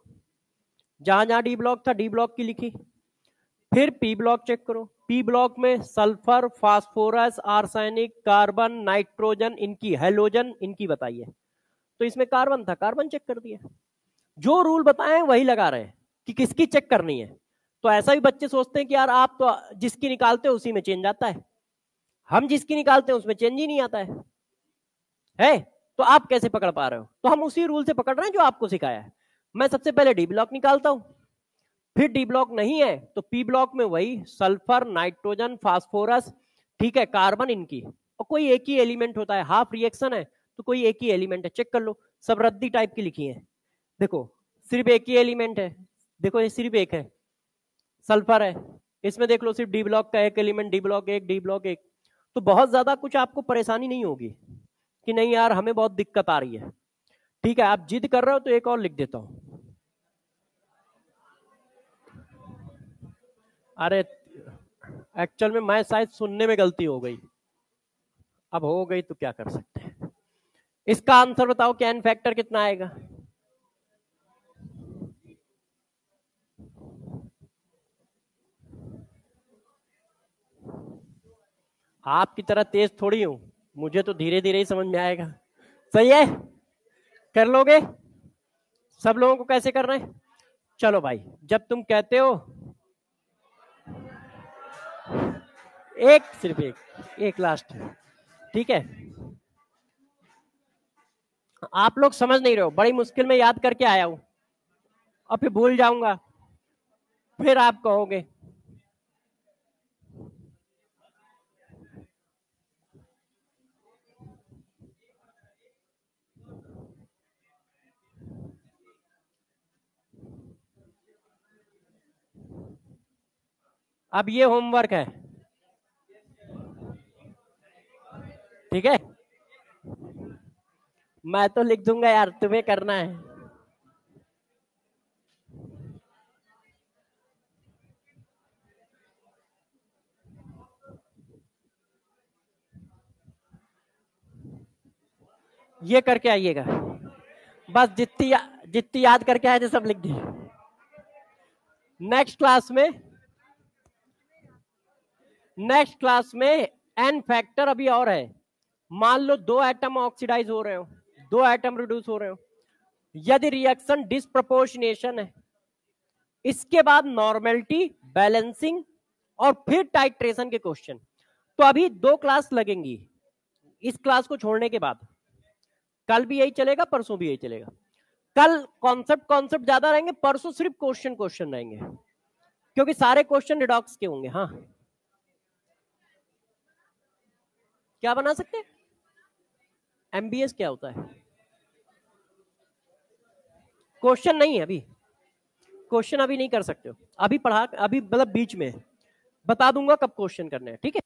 जहां जहां डी ब्लॉक था डी ब्लॉक की लिखी, फिर पी ब्लॉक चेक करो, पी ब्लॉक में sulphur, phosphorus, arsenic, carbon, nitrogen, इनकी हैलोजन, इनकी बताइए, तो इसमें कार्बन था, कार्बन चेक कर दिया। जो रूल बताए वही लगा रहे हैं कि किसकी चेक करनी है। तो ऐसा भी बच्चे सोचते हैं कि यार आप तो जिसकी निकालते हो उसी में चेंज आता है, हम जिसकी निकालते हैं उसमें चेंज ही नहीं आता है तो आप कैसे पकड़ पा रहे हो, तो हम उसी रूल से पकड़ रहे हैं जो आपको सिखाया है। मैं सबसे पहले डी ब्लॉक निकालता हूं, फिर डी ब्लॉक नहीं है तो पी ब्लॉक में वही सल्फर, नाइट्रोजन, फास्फोरस, ठीक है, कार्बन, इनकी, और कोई एक ही एलिमेंट होता है, हाफ रिएक्शन है तो कोई एक ही एलिमेंट है, चेक कर लो, सब रद्दी टाइप की लिखी है, देखो सिर्फ एक ही एलिमेंट है, देखो ये सिर्फ एक है, सल्फर है, इसमें देख लो सिर्फ डी ब्लॉक का एक एलिमेंट, डी ब्लॉक एक, डी ब्लॉक एक, तो बहुत ज्यादा कुछ आपको परेशानी नहीं होगी कि नहीं यार हमें बहुत दिक्कत आ रही है। ठीक है, आप जिद कर रहे हो तो एक और लिख देता हूं, अरे एक्चुअल में मैं शायद सुनने में गलती हो गई, अब हो गई तो क्या कर सकते हैं। इसका आंसर बताओ क्या एन फैक्टर कितना आएगा, आपकी तरह तेज थोड़ी हूं, मुझे तो धीरे धीरे ही समझ में आएगा। सही है, कर लोगे, सब लोगों को कैसे कर रहे हैं, चलो भाई जब तुम कहते हो एक, सिर्फ एक लास्ट है, ठीक है, आप लोग समझ नहीं रहे हो, बड़ी मुश्किल में याद करके आया हूं, और फिर भूल जाऊंगा, फिर आप कहोगे। अब ये होमवर्क है, ठीक है, मैं तो लिख दूंगा यार, तुम्हें करना है। ये करके आइएगा, बस जितनी याद करके आए थे सब लिख दी। नेक्स्ट क्लास में एन फैक्टर अभी और है, मान लो 2 एटम ऑक्सीडाइज हो रहे हो, 2 एटम रिड्यूस हो रहे हो, यदि रिएक्शन डिस्प्रपोर्शनेशन है, इसके बाद नॉर्मेलिटी, बैलेंसिंग और फिर टाइट्रेशन के क्वेश्चन, तो अभी 2 क्लास लगेंगी इस क्लास को छोड़ने के बाद, कल भी यही चलेगा, परसों भी यही चलेगा, कल कॉन्सेप्ट ज्यादा रहेंगे, परसों सिर्फ क्वेश्चन रहेंगे, क्योंकि सारे क्वेश्चन रिडॉक्स के होंगे। हाँ, क्या बना सकते हैं, एमबीएस क्या होता है, क्वेश्चन नहीं है अभी, क्वेश्चन अभी नहीं कर सकते हो, अभी पढ़ा, अभी मतलब बीच में बता दूंगा कब क्वेश्चन करने हैं, ठीक है।